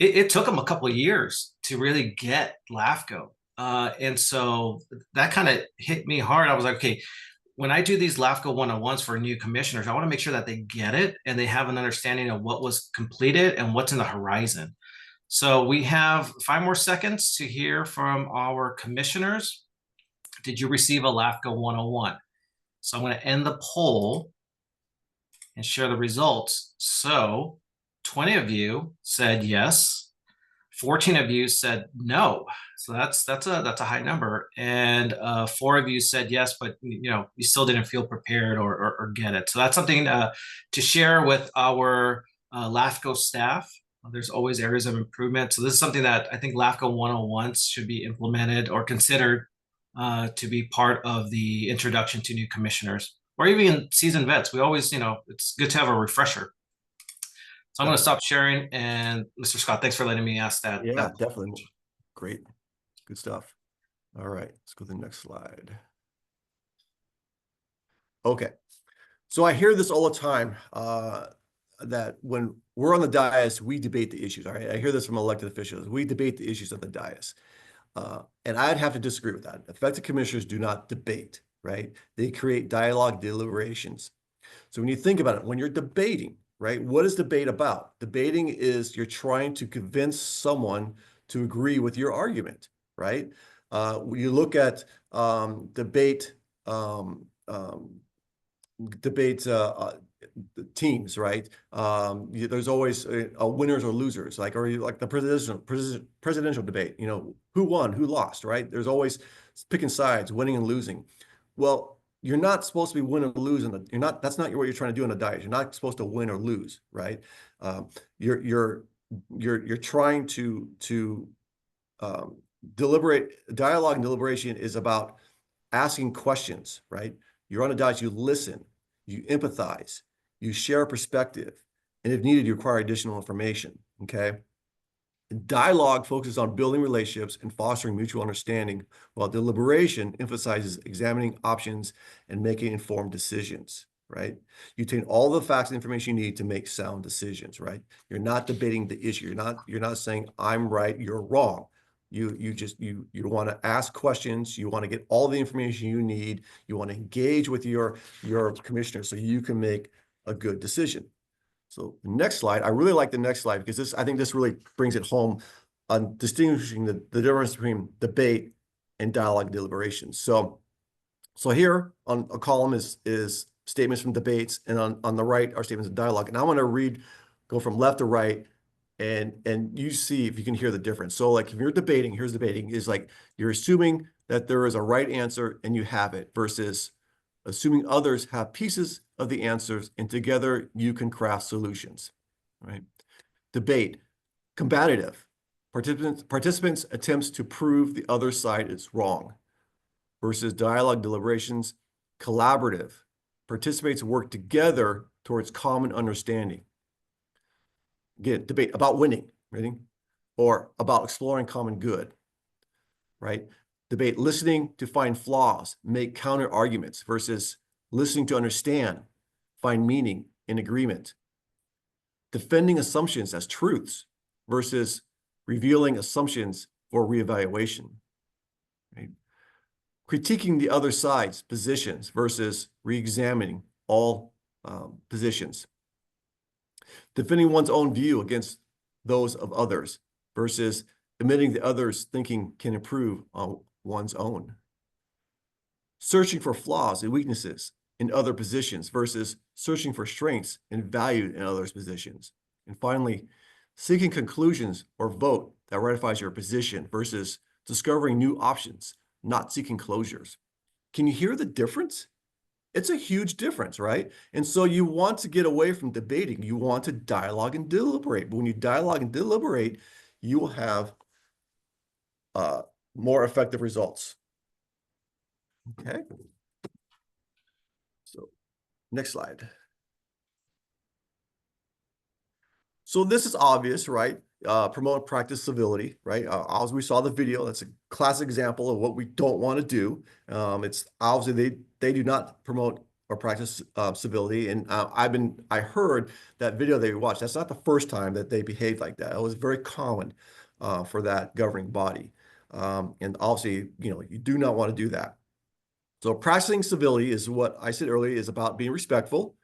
it took them a couple of years to really get LAFCO. And so that kind of hit me hard. I was like, okay, when I do these LAFCO 101s for new commissioners, I want to make sure that they get it and they have an understanding of what was completed and what's in the horizon. So we have 5 more seconds to hear from our commissioners. Did you receive a LAFCO 101? So I'm going to end the poll and share the results. So 20 of you said yes. 14 of you said no. So that's a high number. And 4 of you said yes, but you still didn't feel prepared or get it. So that's something to share with our LAFCO staff. There's always areas of improvement. So this is something that I think LAFCO 101s should be implemented or considered to be part of the introduction to new commissioners or even seasoned vets. We always, it's good to have a refresher. So I'm going to stop sharing. And Mr. Scott, thanks for letting me ask that. Yeah, definitely. Great. Good stuff. All right, let's go to the next slide. Okay. So I hear this all the time, that when we're on the dais, we debate the issues. All right. I hear this from elected officials. We debate the issues on the dais. And I'd have to disagree with that. Effective commissioners do not debate, right? They create dialogue deliberations. So when you think about it, when you're debating, right, what is debate about? Debating is you're trying to convince someone to agree with your argument, right? When you look at debate teams, right? There's always winners or losers, like the presidential debate. Who won, who lost, right? There's always picking sides, winning and losing. Well, you're not supposed to be winning or losing. That's not what you're trying to do in a diet. You're not supposed to win or lose, right? You're trying to deliberate. Dialogue and deliberation is about asking questions, right? You're on a diet, you listen, you empathize, you share a perspective, and if needed, you require additional information, okay? Dialogue focuses on building relationships and fostering mutual understanding, while deliberation emphasizes examining options and making informed decisions, right? You obtain all the facts and information you need to make sound decisions, right? You're not debating the issue. You're not saying I'm right, you're wrong. You want to ask questions. You want to get all the information you need. You want to engage with your commissioner so you can make a good decision. So the next slide, I really like the next slide because I think this really brings it home on distinguishing the difference between debate and dialogue deliberations. So here on a column is statements from debates, and on the right are statements of dialogue. And I want to go from left to right, and you see if you can hear the difference. So like if you're debating, here's debating is like you're assuming that there is a right answer and you have it, versus assuming others have pieces of the answers and together you can craft solutions, right? Debate, combative. Participants attempts to prove the other side is wrong, versus dialogue deliberations, collaborative. Participants work together towards common understanding. Again, debate about winning, right? Or about exploring common good, right? Debate, listening to find flaws, make counter arguments, versus listening to understand, find meaning in agreement. Defending assumptions as truths versus revealing assumptions for reevaluation, right? Critiquing the other side's positions versus re-examining all positions. Defending one's own view against those of others versus admitting the others' thinking can improve on one's own. Searching for flaws and weaknesses in other positions versus searching for strengths and value in others' positions. And finally, seeking conclusions or vote that ratifies your position versus discovering new options, not seeking closures. Can you hear the difference? It's a huge difference, right? And so you want to get away from debating. You want to dialogue and deliberate. But when you dialogue and deliberate, you will have more effective results. Okay. So next slide. So this is obvious, right? Promote and practice civility, right? As we saw the video, that's a classic example of what we don't want to do. It's obviously they do not promote or practice civility. And I heard that video they watched. That's not the first time that they behaved like that. It was very common for that governing body. And obviously, you do not want to do that. So practicing civility is what I said earlier is about being respectful.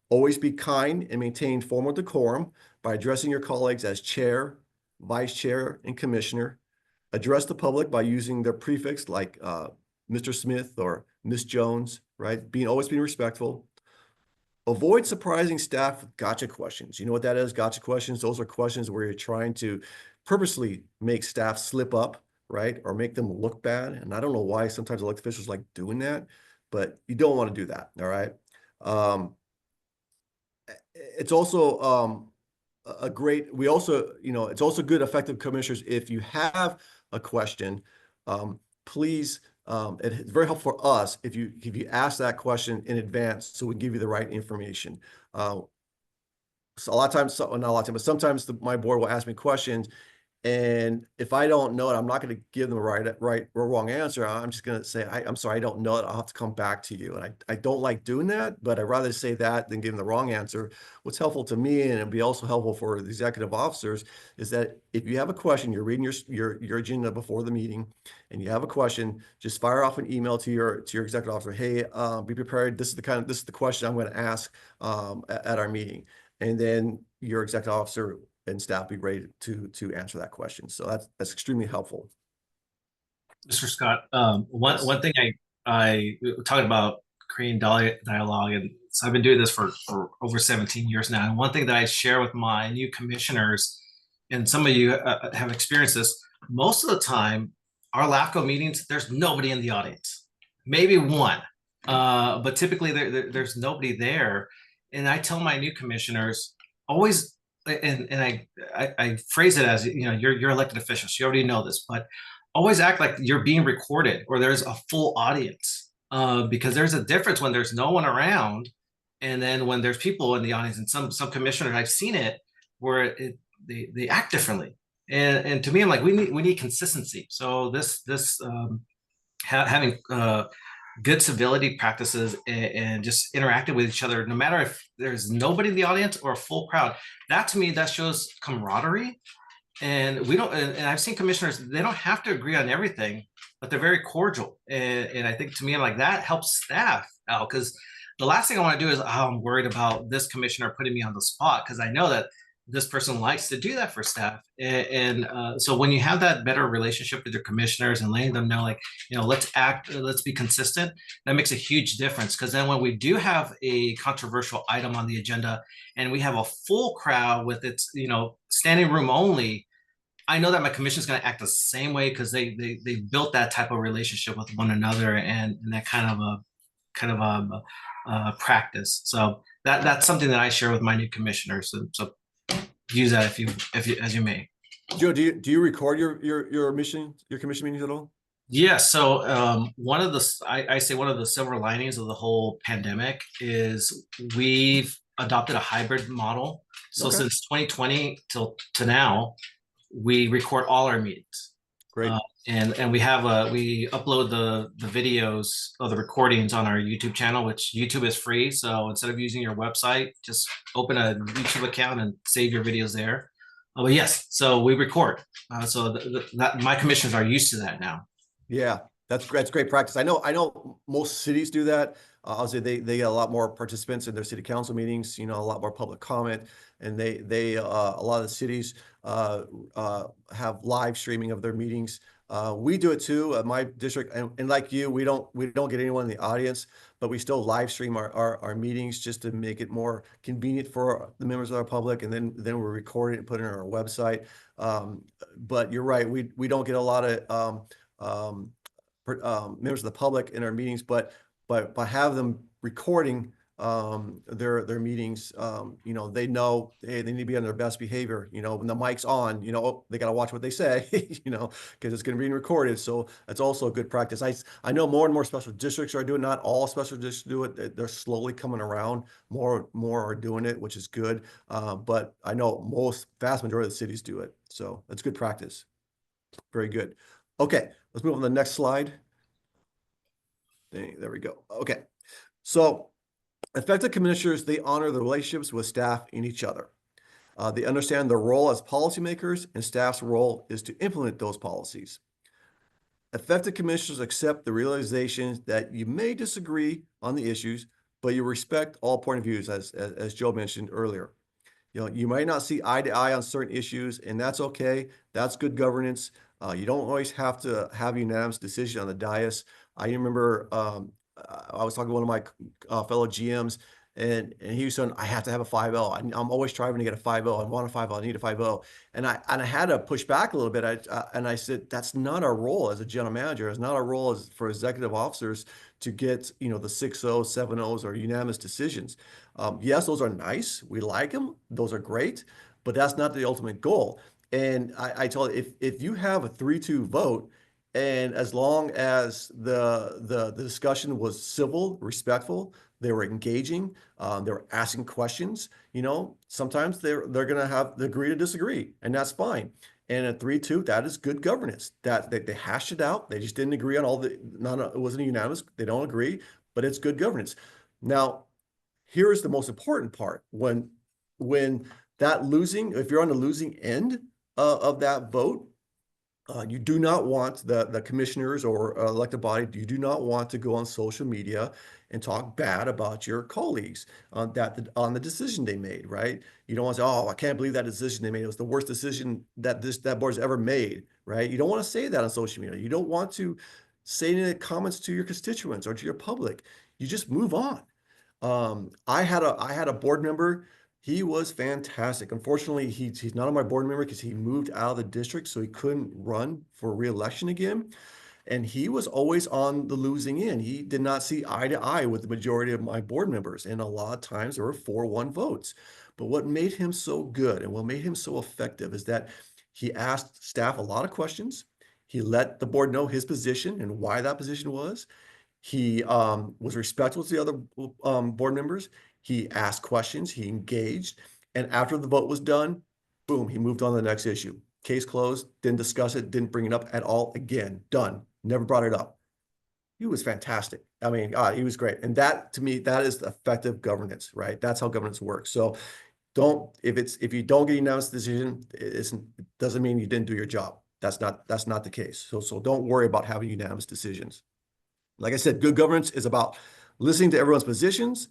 Always be kind and maintain formal decorum by addressing your colleagues as chair, vice chair, and commissioner. Address the public by using their prefix like Mr. Smith or Miss Jones, right? Always being respectful. Avoid surprising staff with gotcha questions. You know what that is? Gotcha questions. Those are questions where you're trying to purposely make staff slip up, right? Or make them look bad. And I don't know why sometimes elected officials like doing that, but you don't want to do that, all right? It's also it's also good, effective commissioners. If you have a question, please, it's very helpful for us if you ask that question in advance so we can give you the right information. So a lot of times, not a lot of times, but sometimes my board will ask me questions, and if I don't know it, I'm not going to give them a right or wrong answer. I'm just going to say, I'm sorry, I don't know it. I'll have to come back to you. And I don't like doing that, but I'd rather say that than give them the wrong answer. What's helpful to me, and it'd be also helpful for the executive officers, is that if you have a question, you're reading your agenda before the meeting, and you have a question, just fire off an email to your executive officer. Hey, be prepared. This is the question I'm going to ask at our meeting, and then your executive officer and staff be ready to answer that question. So that's extremely helpful. Mr. Scott, one thing I talking about creating dialogue, and so I've been doing this for over 17 years now. And one thing that I share with my new commissioners, and some of you have experienced this, most of the time, our LAFCO meetings, there's nobody in the audience, maybe one, but typically there's nobody there. And I tell my new commissioners always, and I phrase it as, you're elected officials, you already know this, but always act like you're being recorded or there's a full audience, because there's a difference when there's no one around, and then when there's people in the audience. And some commissioners, I've seen it where they act differently, and to me, I'm like, we need consistency. So having good civility practices and just interacting with each other, no matter if there's nobody in the audience or a full crowd, that to me, that shows camaraderie. And we don't, and I've seen commissioners, they don't have to agree on everything, but they're very cordial. And I think to me, I'm like, that helps staff out, because the last thing I want to do is, I'm worried about this commissioner putting me on the spot, because I know that this person likes to do that for staff. So when you have that better relationship with your commissioners and letting them know, like, let's be consistent, that makes a huge difference. Because then when we do have a controversial item on the agenda and we have a full crowd with its, standing room only, I know that my commission is going to act the same way, because they built that type of relationship with one another, and that kind of a practice. So that's something that I share with my new commissioners. So use that if you as you may. Joe, do you record your commission meetings at all? Yeah. So one of the silver linings of the whole pandemic is we've adopted a hybrid model. So Okay. Since 2020 to now, we record all our meetings. Great. And we upload the videos of the recordings on our YouTube channel, which YouTube is free. So instead of using your website, just open a YouTube account and save your videos there. But yes, so we record. So my commissioners are used to that now. Yeah, that's great practice. I know most cities do that. Obviously, they get a lot more participants in their city council meetings. A lot more public comment, and a lot of the cities have live streaming of their meetings. We do it too at my district, and like you, we don't get anyone in the audience, but we still live stream our meetings just to make it more convenient for the members of our public, and then we record it and put it on our website. But you're right, we don't get a lot of members of the public in our meetings, but by having them recording their meetings, you know, they know, hey, they need to be on their best behavior. You know, when the mic's on, you know, oh, they got to watch what they say, you know, because it's going to be recorded. So that's also a good practice. I know more and more special districts are doing, not all special districts do it. They're slowly coming around. More are doing it, which is good. But I know vast majority of the cities do it. So that's good practice. Very good. Okay, let's move on to the next slide. There we go. Okay. So effective commissioners, they honor the relationships with staff and each other. They understand their role as policymakers, and staff's role is to implement those policies. Effective commissioners accept the realization that you may disagree on the issues, but you respect all point of views, as Joe mentioned earlier. You know, you might not see eye to eye on certain issues, and that's okay. That's good governance. You don't always have to have a unanimous decision on the dais. I remember I was talking to one of my fellow GMs, and he was saying, I have to have a 5-0. I'm always striving to get a 5-0. I want a 5-0. I need a 5-0. And I had to push back a little bit. And I said, that's not our role as a general manager. It's not our role as for executive officers to get, you know, the 6-0, 7-0s or unanimous decisions. Yes, those are nice. We like them. Those are great, but that's not the ultimate goal. And I told you, if you have a 3-2 vote, and as long as the discussion was civil, respectful, they were engaging, they were asking questions, you know, sometimes they're going to have the agree to disagree, and that's fine. And at 3-2, that is good governance. That they hashed it out. They just didn't agree on all the, it wasn't unanimous. They don't agree, but it's good governance. Now, here is the most important part. When that losing, if you're on the losing end of that vote, you do not want the commissioners or elected body, you do not want to go on social media and talk bad about your colleagues on the decision they made, right? You don't want to say, oh, I can't believe that decision they made. It was the worst decision that board's ever made, right? You don't want to say that on social media. You don't want to say any comments to your constituents or to your public. You just move on. I had a board member. He was fantastic. Unfortunately, he's not on my board member because he moved out of the district, so he couldn't run for re-election again. And he was always on the losing end. He did not see eye to eye with the majority of my board members. And a lot of times there were 4-1 votes. But what made him so good and what made him so effective is that he asked staff a lot of questions. He let the board know his position and why that position was. He was respectful to the other board members. He asked questions, he engaged, and after the vote was done, boom, he moved on to the next issue. Case closed, didn't discuss it, didn't bring it up at all again. Done. Never brought it up. He was fantastic. I mean, he was great. And that, to me, that is effective governance, right? That's how governance works. So if you don't get a unanimous decision, it doesn't mean you didn't do your job. That's not the case. So don't worry about having unanimous decisions. Like I said, good governance is about listening to everyone's positions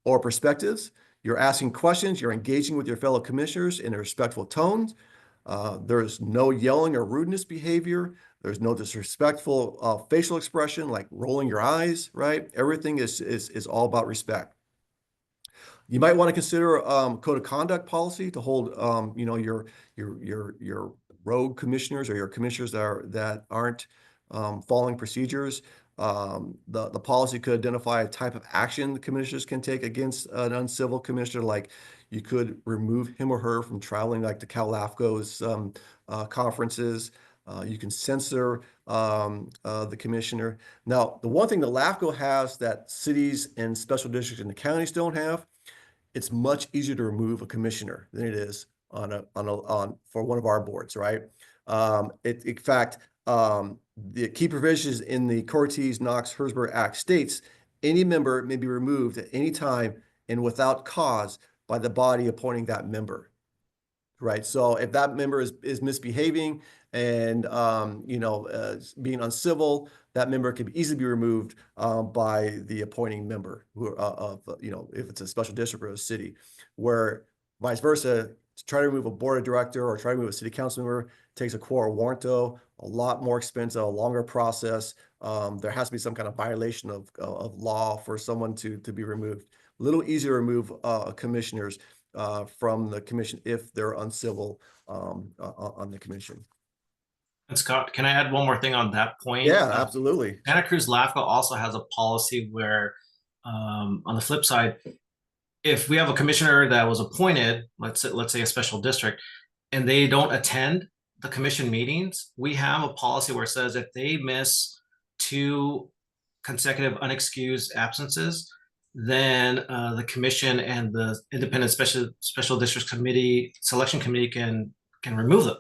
or perspectives. You're asking questions. You're engaging with your fellow commissioners in a respectful tone. There's no yelling or rudeness behavior. There's no disrespectful facial expression like rolling your eyes, right? Everything is all about respect. You might want to consider code of conduct policy to hold, you know, your rogue commissioners or your commissioners that aren't following procedures. The policy could identify a type of action the commissioners can take against an uncivil commissioner, like you could remove him or her from traveling like to CALAFCO's conferences. You can censor the commissioner. Now, the one thing the LAFCO has that cities and special districts and the counties don't have, it's much easier to remove a commissioner than it is for one of our boards, right? In fact, the key provisions in the Cortez-Knox-Herzberg Act states any member may be removed at any time and without cause by the body appointing that member, right? So if that member is misbehaving and you know, being uncivil, that member can easily be removed by the appointing member of you know, if it's a special district or a city. Where vice versa, to try to remove a board of director or try to remove a city council member takes a quo warranto, a lot more expensive, a longer process. There has to be some kind of violation of law for someone to be removed. A little easier to remove commissioners from the commission if they're uncivil on the commission. And Scott, can I add one more thing on that point? Yeah, absolutely. Santa Cruz LAFCO also has a policy where on the flip side, if we have a commissioner that was appointed, let's say a special district, and they don't attend the commission meetings, we have a policy where it says if they miss 2 consecutive unexcused absences, then the commission and the independent special district committee selection committee can remove them.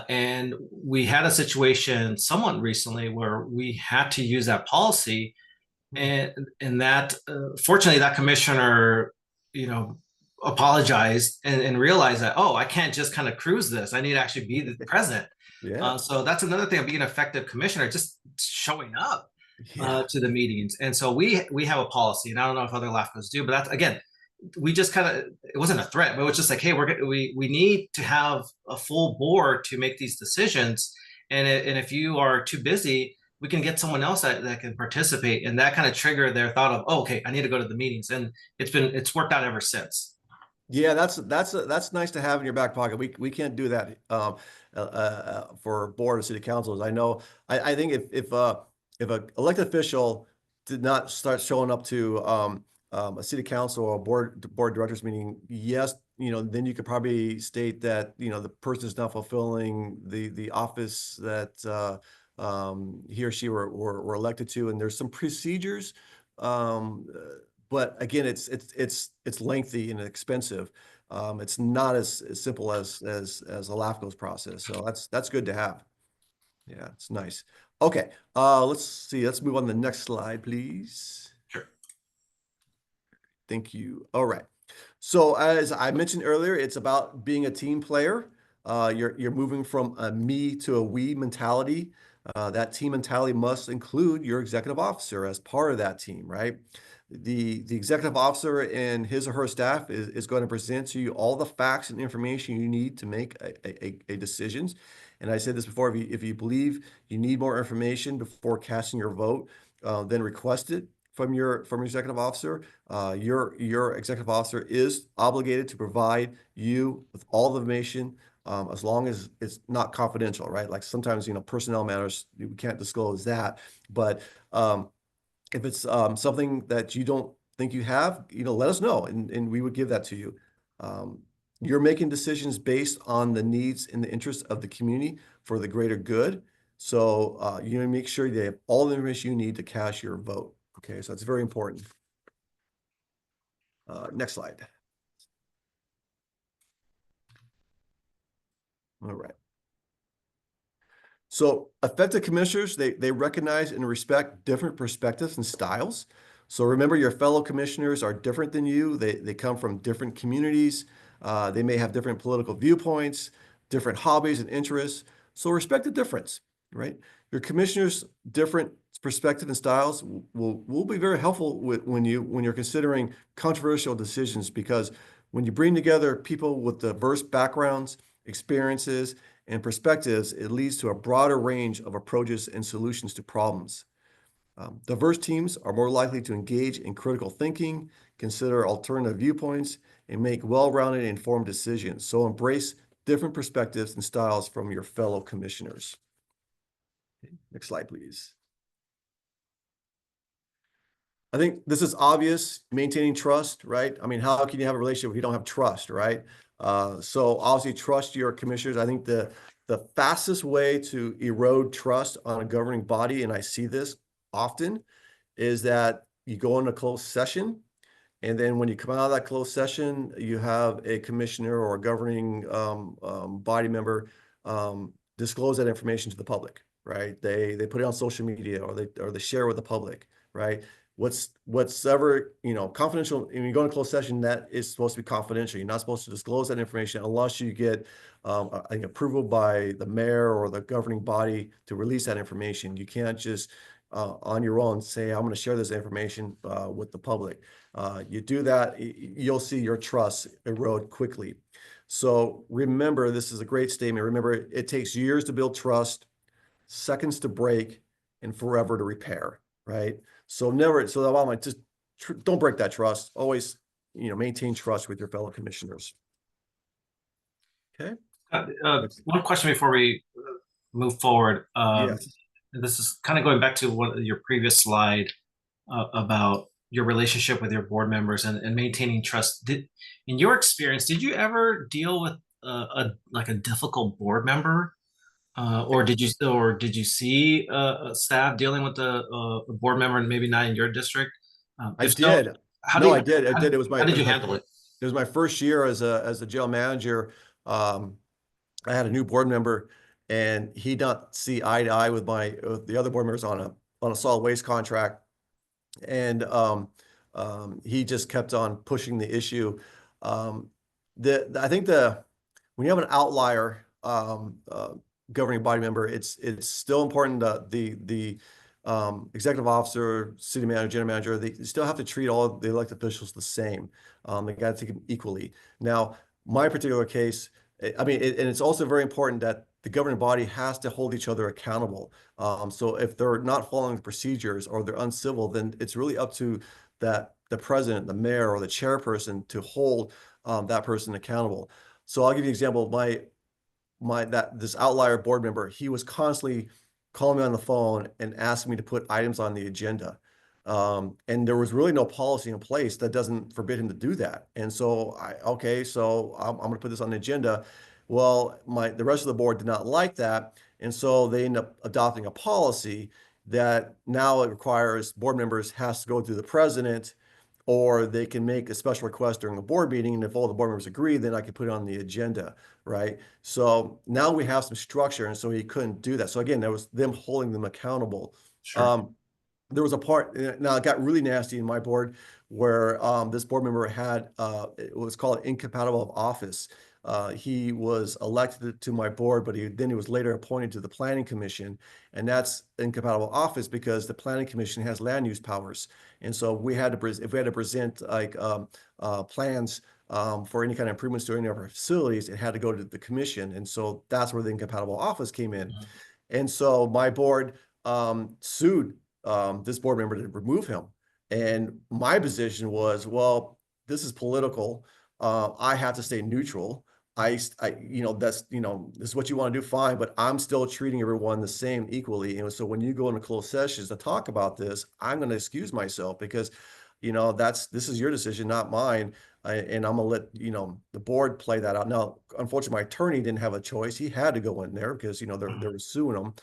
And we had a situation somewhat recently where we had to use that policy, and that fortunately that commissioner, apologized and realized that, oh, I can't just kind of cruise this. I need to actually be present. Yeah. So that's another thing of being an effective commissioner, just showing up Yeah. to the meetings. And so we have a policy, and I don't know if other LAFCOs do, but that's, again, we just kind of, it wasn't a threat, but it was just like, hey, we need to have a full board to make these decisions. And if you are too busy, we can get someone else that can participate. And that kind of triggered their thought of, oh, okay, I need to go to the meetings. And it's worked out ever since. Yeah, that's nice to have in your back pocket. We can't do that for board or city councils. I know. I think if an elected official did not start showing up to a city council or a board directors meeting, yes, then you could probably state that the person is not fulfilling the office that he or she were elected to, and there's some procedures. But again, it's lengthy and expensive. It's not as simple as a LAFCO's process. So that's good to have. Yeah, it's nice. Okay, let's see. Let's move on to the next slide, please. Sure. Thank you. All right. So as I mentioned earlier, it's about being a team player. You're moving from a me to a we mentality. That team mentality must include your executive officer as part of that team, right? The executive officer and his or her staff is going to present to you all the facts and information you need to make a decisions. And I said this before, if you believe you need more information before casting your vote, then request it from your executive officer. Your executive officer is obligated to provide you with all the information, as long as it's not confidential, right? Like sometimes, personnel matters, we can't disclose that. But if it's something that you don't think you have, let us know, and we would give that to you. You're making decisions based on the needs and the interests of the community for the greater good. So you make sure you have all the information you need to cast your vote. Okay, so that's very important. Next slide. All right. So effective commissioners, they recognize and respect different perspectives and styles. So remember, your fellow commissioners are different than you. They come from different communities. They may have different political viewpoints, different hobbies and interests. So respect the difference, right? Your commissioners' different perspective and styles will be very helpful when you're considering controversial decisions, because when you bring together people with diverse backgrounds, experiences, and perspectives, it leads to a broader range of approaches and solutions to problems. Diverse teams are more likely to engage in critical thinking, consider alternative viewpoints, and make well-rounded and informed decisions. So embrace different perspectives and styles from your fellow commissioners. Okay, next slide, please. I think this is obvious, maintaining trust, right? I mean, how can you have a relationship if you don't have trust, right? So obviously trust your commissioners. I think the fastest way to erode trust on a governing body, and I see this often, is that you go into closed session, and then when you come out of that closed session, you have a commissioner or a governing body member disclose that information to the public, right? They put it on social media, or they share with the public, right? Whatever, confidential, when you go into closed session, that is supposed to be confidential. You're not supposed to disclose that information unless you get an approval by the mayor or the governing body to release that information. You can't just on your own say, I'm going to share this information with the public. You do that, you'll see your trust erode quickly. So remember, this is a great statement. Remember, it takes years to build trust, seconds to break, and forever to repair, right? So just don't break that trust. Always, maintain trust with your fellow commissioners. Okay. One question before we move forward. Yes. This is kind of going back to your previous slide about your relationship with your board members and maintaining trust. In your experience, did you ever deal with like a difficult board member? Or did you see staff dealing with a board member and maybe not in your district? I If so, did. No, I did. I did. It was how did you handle it? it was my first year as a jail manager. I had a new board member, and he did not see eye to eye with the other board members on a solid waste contract, and he just kept on pushing the issue. I think when you have an outlier governing body member, it's still important that the executive officer, city manager, general manager, they still have to treat all of the elected officials the same. They got to take them equally. Now, my particular case, I mean, and it's also very important that the governing body has to hold each other accountable. So if they're not following the procedures or they're uncivil, then it's really up to the president, the mayor, or the chairperson to hold that person accountable. So I'll give you an example. This outlier board member, he was constantly calling me on the phone and asking me to put items on the agenda. And there was really no policy in place that doesn't forbid him to do that. And so so I'm going to put this on the agenda. Well, the rest of the board did not like that. And so they end up adopting a policy that now it requires board members has to go through the president, or they can make a special request during the board meeting. And if all the board members agree, then I can put it on the agenda, right? So now we have some structure, and so he couldn't do that. So again, there was them holding them accountable. Sure. There was a part, now it got really nasty in my board, where this board member had, it was called incompatible of office. He was elected to my board, but then he was later appointed to the planning commission, and that's incompatible office because the planning commission has land use powers. And so if we had to present like plans for any kind of improvements to any of our facilities, it had to go to the commission. And so that's where the incompatible office came in. Mhm. And so my board sued this board member to remove him. And my position was, well, this is political. I have to stay neutral. This is what you want to do, fine, but I'm still treating everyone the same equally. And so when you go into closed sessions to talk about this, I'm going to excuse myself because, this is your decision, not mine. And I'm gonna let, the board play that out. Now, unfortunately, my attorney didn't have a choice. He had to go in there because, they were suing him.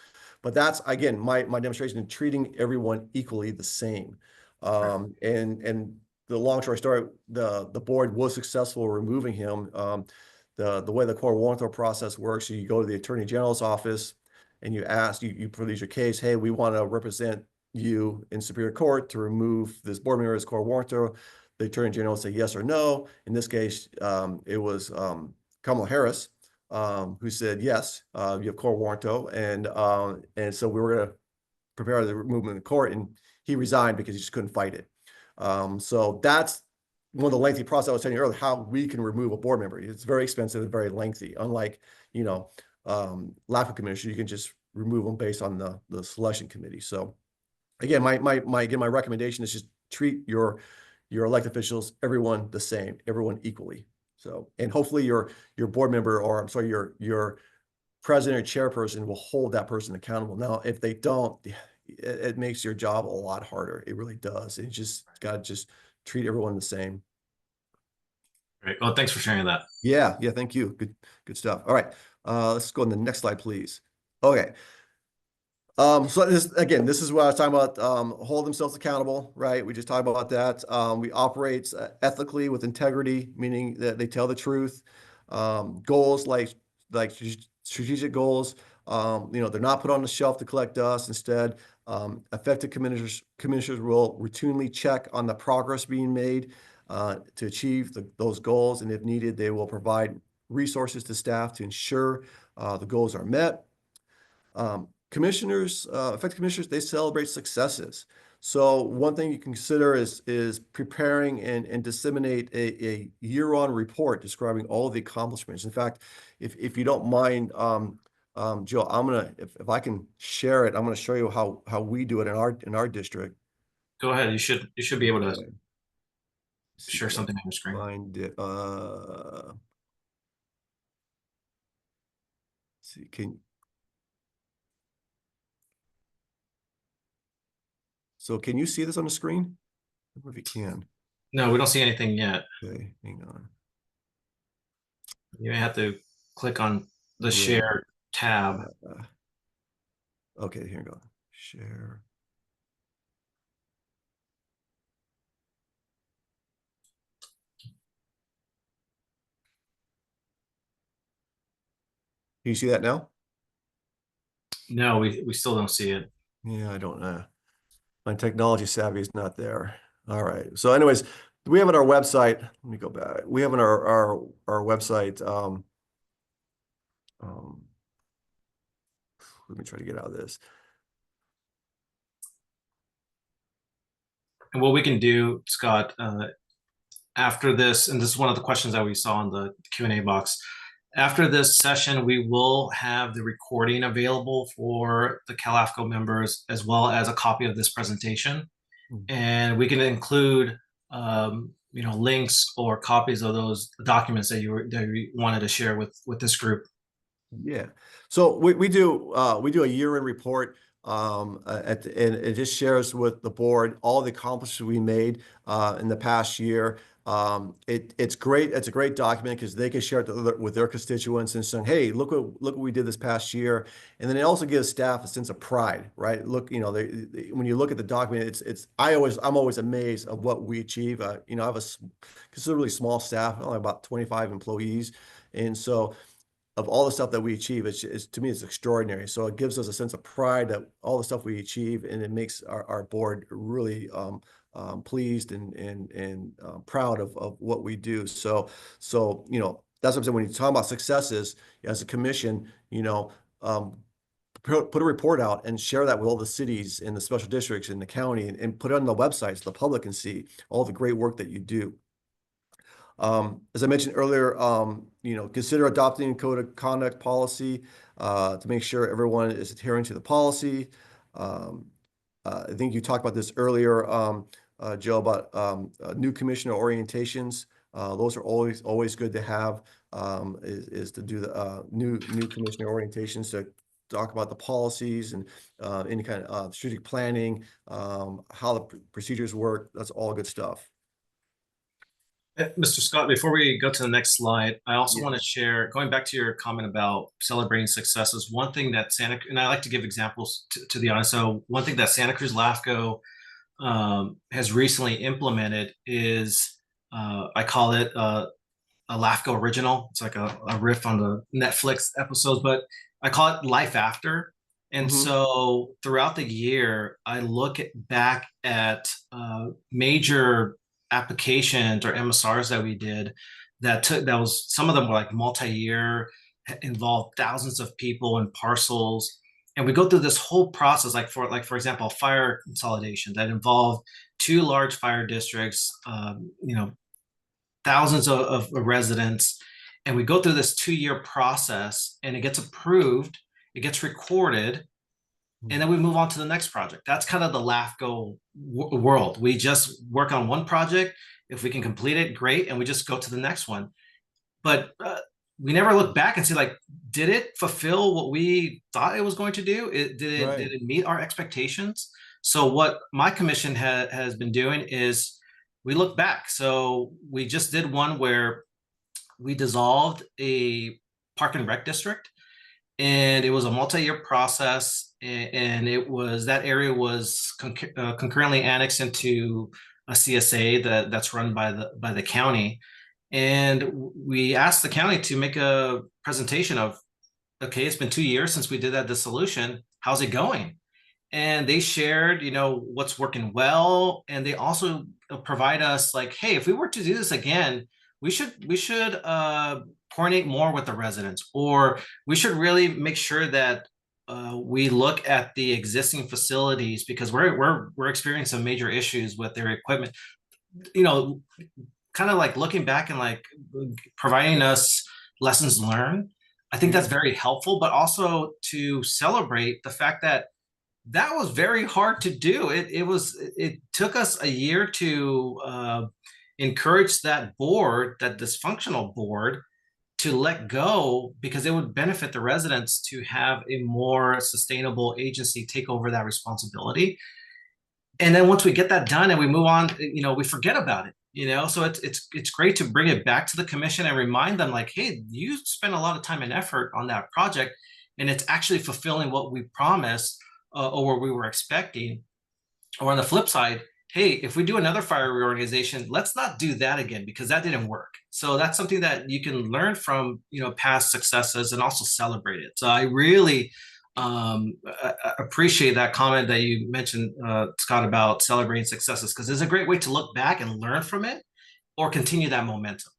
But that's, again, my demonstration in treating everyone equally the same. And the long story short, the board was successful in removing him. The way the quo warranto process works, you go to the attorney general's office and you ask, you produce your case, hey, we want to represent you in Superior Court to remove this board member as quo warranto. The attorney general say yes or no. In this case, it was Kamala Harris, who said yes, you have quo warranto, and so we were going to prepare the movement in court, and he resigned because he just couldn't fight it. So that's one of the lengthy process I was telling you earlier, how we can remove a board member. It's very expensive and very lengthy. Unlike, LAFCO commissioner, you can just remove them based on the selection committee. So again, my recommendation is just treat your elected officials, everyone the same, everyone equally. So, and hopefully your board member, or I'm sorry, your president or chairperson will hold that person accountable. Now, if they don't, it makes your job a lot harder. It really does. It just got to just treat everyone the same. Great. Well, thanks for sharing that. Yeah. Thank you. Good stuff. All right. Let's go on the next slide, please. Okay. So this is what I was talking about, hold themselves accountable, right? We just talked about that. We operate ethically with integrity, meaning that they tell the truth. Goals like strategic goals, they're not put on the shelf to collect dust. Instead, effective commissioners will routinely check on the progress being made to achieve those goals. And if needed, they will provide resources to staff to ensure the goals are met. Effective commissioners, they celebrate successes. So one thing you can consider is preparing and disseminate a year-on report describing all of the accomplishments. In fact, if you don't mind, Joe, I'm gonna, if I can share it, I'm gonna show you how we do it in our district. Go ahead. You should be able to Okay. share something on your screen. Find it. See, So can you see this on the screen? I wonder if you can. No, we don't see anything yet. Okay, hang on. You may have to click on the Yeah. share tab. Okay, here we go. Share. Can you see that now? No, we still don't see it. Yeah, I don't know. My technology savvy is not there. All right. So anyways, we have on our website, let me go back. We have on our website, let me try to get out of this. And what we can do, Scott, after this, and this is one of the questions that we saw in the Q&A box. After this session, we will have the recording available for the CALAFCO members, as well as a copy of this presentation. And we can include, links or copies of those documents that you wanted to share with this group. Yeah. So we do a year-end report and it just shares with the board all the accomplishments we made in the past year. It's great. It's a great document because they can share it with their constituents and saying, hey, look what we did this past year. And then it also gives staff a sense of pride, right? Look, when you look at the document, I'm always amazed of what we achieve. I have a considerably small staff, only about 25 employees. And so of all the stuff that we achieve, it's to me, it's extraordinary. So it gives us a sense of pride that all the stuff we achieve, and it makes our board really pleased and proud of what we do. So that's what I'm saying. When you talk about successes as a commission, put a report out and share that with all the cities and the special districts in the county, and put it on the website so the public can see all the great work that you do. As I mentioned earlier, consider adopting a code of conduct policy to make sure everyone is adhering to the policy. I think you talked about this earlier, Joe, about new commissioner orientations. Those are always good to have. Is to do the new commissioner orientations to talk about the policies and any kind of strategic planning, how the procedures work. That's all good stuff. Mr. Scott, before we go to the next slide, I also Yeah. want to share, going back to your comment about celebrating successes, one thing that and I like to give examples to the audience. So one thing that Santa Cruz LAFCO has recently implemented is, I call it a LAFCO original. It's like a riff on the Netflix episodes, but I call it Life After. And so throughout the year, I look back at major applications or MSRs that we did some of them were like multi-year, involved thousands of people and parcels. And we go through this whole process, like for example, fire consolidation that involved 2 large fire districts, thousands of residents. And we go through this 2-year process, and it gets approved, it gets recorded, and then we move on to the next project. That's kind of the LAFCO world. We just work on one project. If we can complete it, great. And we just go to the next one. But we never look back and see, like, did it fulfill what we thought it was going to do? Did it meet our expectations? So what my commission has been doing is we look back. So we just did one where we dissolved a park and rec district, and it was a multi-year process. And that area was concurrently annexed into a CSA that's run by the county. And we asked the county to make a presentation of, okay, it's been 2 years since we did that dissolution. How's it going? And they shared, what's working well. And they also provide us like, hey, if we were to do this again, we should coordinate more with the residents, or we should really make sure that we look at the existing facilities, because we're experiencing some major issues with their equipment. Kind of like looking back and like providing us lessons learned. I think that's very helpful, but also to celebrate the fact that was very hard to do. It took us a year to encourage that dysfunctional board, to let go, because it would benefit the residents to have a more sustainable agency take over that responsibility. and then once we get that done and we move on, we forget about it. So it's great to bring it back to the commission and remind them like, hey, you spent a lot of time and effort on that project, and it's actually fulfilling what we promised, or what we were expecting. Or on the flip side, hey, if we do another fire reorganization, let's not do that again because that didn't work. So that's something that you can learn from, past successes and also celebrate it. So I really appreciate that comment that you mentioned, Scott, about celebrating successes, because it's a great way to look back and learn from it or continue that momentum.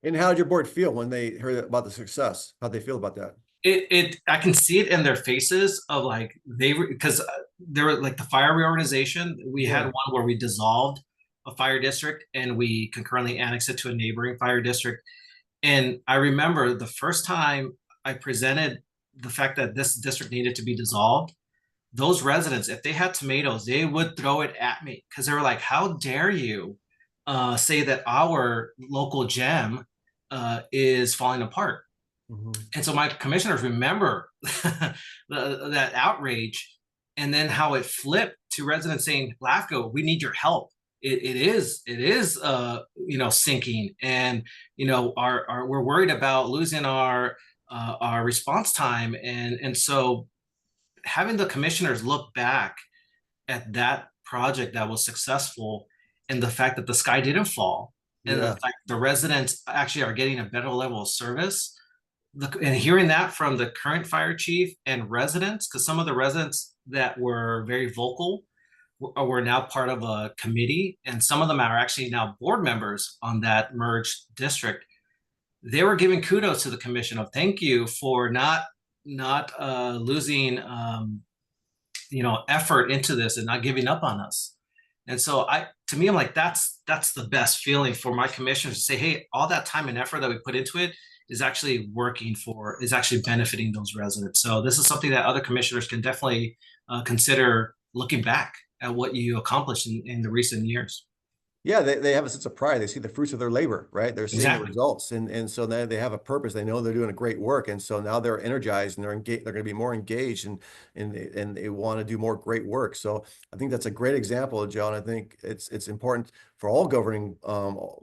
And how did your board feel when they heard about the success? How'd they feel about that? I can see it in their faces of like, because there were like the fire reorganization. We had one where we dissolved a fire district and we concurrently annexed it to a neighboring fire district. And I remember the first time I presented the fact that this district needed to be dissolved, those residents, if they had tomatoes, they would throw it at me because they were like, how dare you say that our local gem is falling apart? And so my commissioners remember that outrage, and then how it flipped to residents saying, LAFCO, we need your help. It is sinking, and we're worried about losing our response time, and so having the commissioners look back at that project that was successful, and the fact that the sky didn't fall, and the fact the residents actually are getting a better level of service, and hearing that from the current fire chief and residents, because some of the residents that were very vocal were now part of a committee, and some of them are actually now board members on that merged district. They were giving kudos to the commission of thank you for not losing effort into this and not giving up on us. And so to me, I'm like, that's the best feeling for my commissioners to say, hey, all that time and effort that we put into it is actually is actually benefiting those residents. So this is something that other commissioners can definitely consider looking back at what you accomplished in the recent years. Yeah, they have a sense of pride. They see the fruits of their labor, right? They're seeing the results, and so now they have a purpose. They know they're doing a great work, and so now they're energized and they're engaged. They're going to be more engaged, and they want to do more great work. So I think that's a great example, Joe. And I think it's important for all governing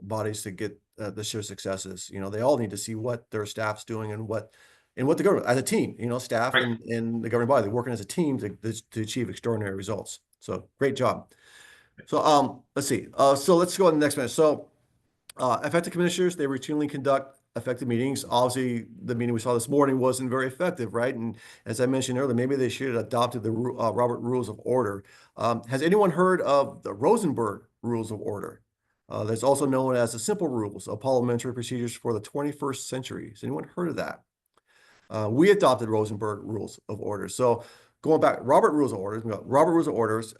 bodies to get the share successes. They all need to see what their staff's doing and what the government as a team. Staff and the governing body, they're working as a team to achieve extraordinary results. So great job. So let's see. So let's go on the next minute. So effective commissioners, they routinely conduct effective meetings. Obviously, the meeting we saw this morning wasn't very effective, right? And as I mentioned earlier, maybe they should have adopted the Robert Rules of Order. Has anyone heard of the Rosenberg Rules of Order? That's also known as the Simple Rules of Parliamentary Procedures for the 21st Century. Has anyone heard of that? We adopted Rosenberg Rules of Order. So going back, Robert Rules of Orders.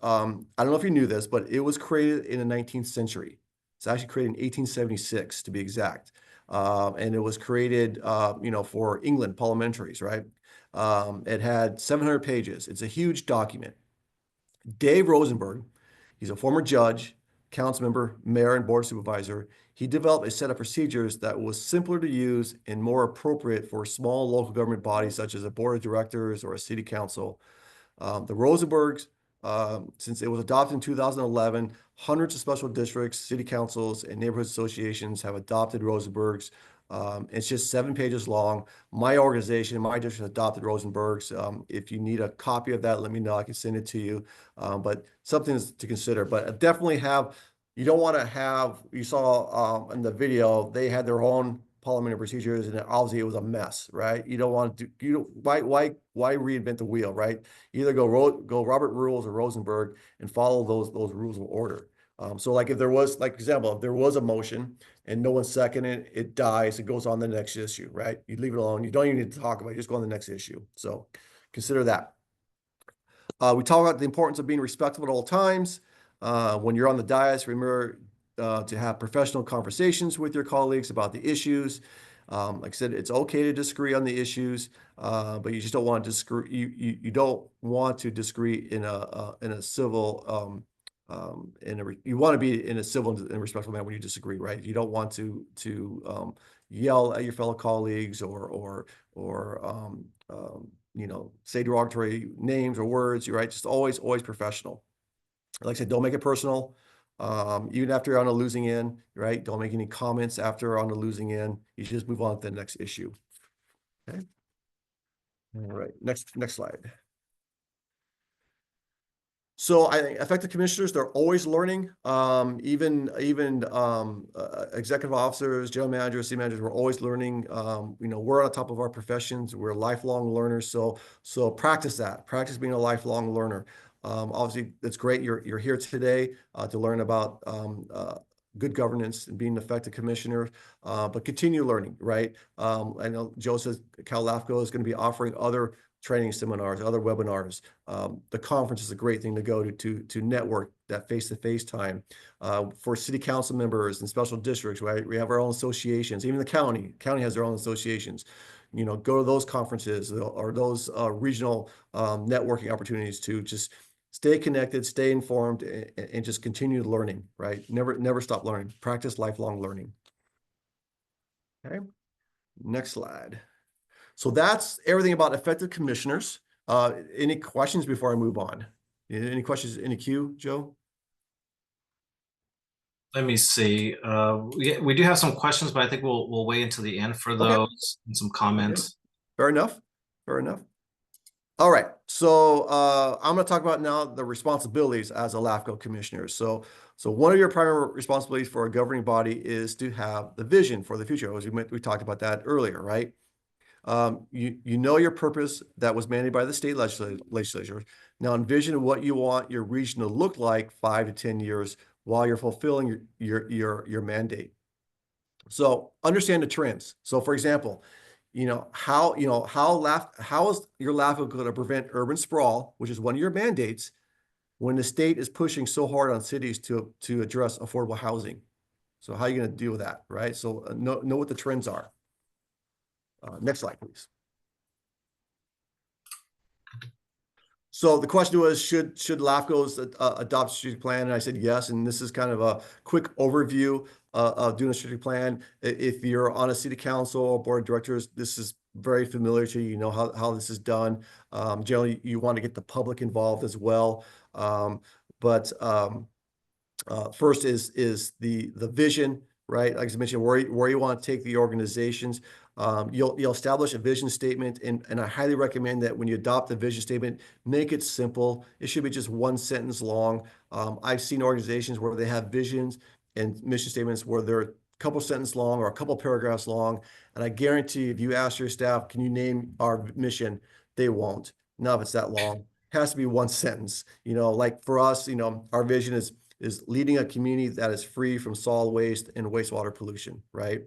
I don't know if you knew this, but it was created in the 19th century. It's actually created in 1876 to be exact. And it was created, for England parliamentaries, right? It had 700 pages. It's a huge document. Dave Rosenberg, he's a former judge, council member, mayor, and board supervisor. He developed a set of procedures that was simpler to use and more appropriate for small local government bodies such as a board of directors or a city council. The Rosenbergs, since it was adopted in 2011, hundreds of special districts, city councils, and neighborhood associations have adopted Rosenbergs. It's just 7 pages long. My organization, my district adopted Rosenbergs. If you need a copy of that, let me know. I can send it to you. But something to consider. But definitely you don't want to have, you saw in the video, they had their own parliamentary procedures, and obviously it was a mess, right? You don't want to do, why reinvent the wheel, right? Either go Robert Rules or Rosenberg and follow those rules of order. So like if there was, like example, if there was a motion and no one seconded it, it dies, it goes on the next issue, right? You leave it alone. You don't even need to talk about it, just go on the next issue. So consider that. We talk about the importance of being respectful at all times. When you're on the dais, remember to have professional conversations with your colleagues about the issues. Like I said, it's okay to disagree on the issues, but you just don't want to disagree. You don't want to disagree in a civil you want to be in a civil and respectful manner when you disagree, right? You don't want to yell at your fellow colleagues or say derogatory names or words, right? Just always professional. Like I said, don't make it personal. Even after you're on a losing end, right? Don't make any comments after you're on the losing end. You should just move on to the next issue. Okay. All right, next slide. So I think effective commissioners, they're always learning. Even executive officers, general managers, city managers, we're always learning. We're on top of our professions. We're lifelong learners. So practice that. Practice being a lifelong learner. Obviously, it's great you're here today to learn about good governance and being an effective commissioner, but continue learning, right? I know Joe says CALAFCO is going to be offering other training seminars, other webinars. The conference is a great thing to go to network, that face-to-face time. For city council members and special districts, right? We have our own associations. Even the county has their own associations. Go to those conferences or those regional networking opportunities to just stay connected, stay informed, and just continue learning, right? Never stop learning. Practice lifelong learning. Okay, next slide. So that's everything about effective commissioners. Any questions before I move on? Any questions in the queue, Joe? Let me see. We do have some questions, but I think we'll wait until the end for those and some comments. Fair enough. Fair enough. All right. So I'm going to talk about now the responsibilities as a LAFCO commissioner. So one of your primary responsibilities for a governing body is to have the vision for the future. As we talked about that earlier, right? You know your purpose that was mandated by the state legislature. Now envision what you want your region to look like 5 to 10 years while you're fulfilling your mandate. So understand the trends. So for example, how is your LAFCO going to prevent urban sprawl, which is one of your mandates, when the state is pushing so hard on cities to address affordable housing? So how are you going to deal with that, right? So know what the trends are. Next slide, please. So the question was, should LAFCOs adopt a strategic plan? And I said yes. And this is kind of a quick overview of doing a strategic plan. If you're on a city council or board of directors, this is very familiar to you. You know how this is done. Generally, you want to get the public involved as well. First is the vision, right? Like I mentioned, where you want to take the organizations. You'll establish a vision statement, and I highly recommend that when you adopt the vision statement, make it simple. It should be just one sentence long. I've seen organizations where they have visions and mission statements where they're a couple sentences long or a couple paragraphs long, and I guarantee if you ask your staff, can you name our mission? They won't. Not if it's that long. It has to be one sentence. Like for us, our vision is leading a community that is free from solid waste and wastewater pollution, right?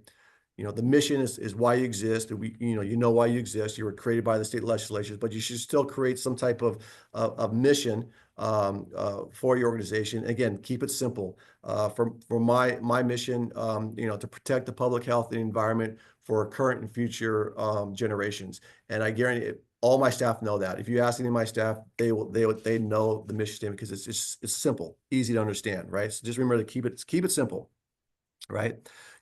The mission is why you exist. You know why you exist. You were created by the state legislatures, but you should still create some type of mission for your organization. Again, keep it simple. For my mission, to protect the public health and the environment for current and future generations. And I guarantee all my staff know that. If you ask any of my staff, they know the mission statement because it's simple, easy to understand, right? So just remember to keep it simple, right?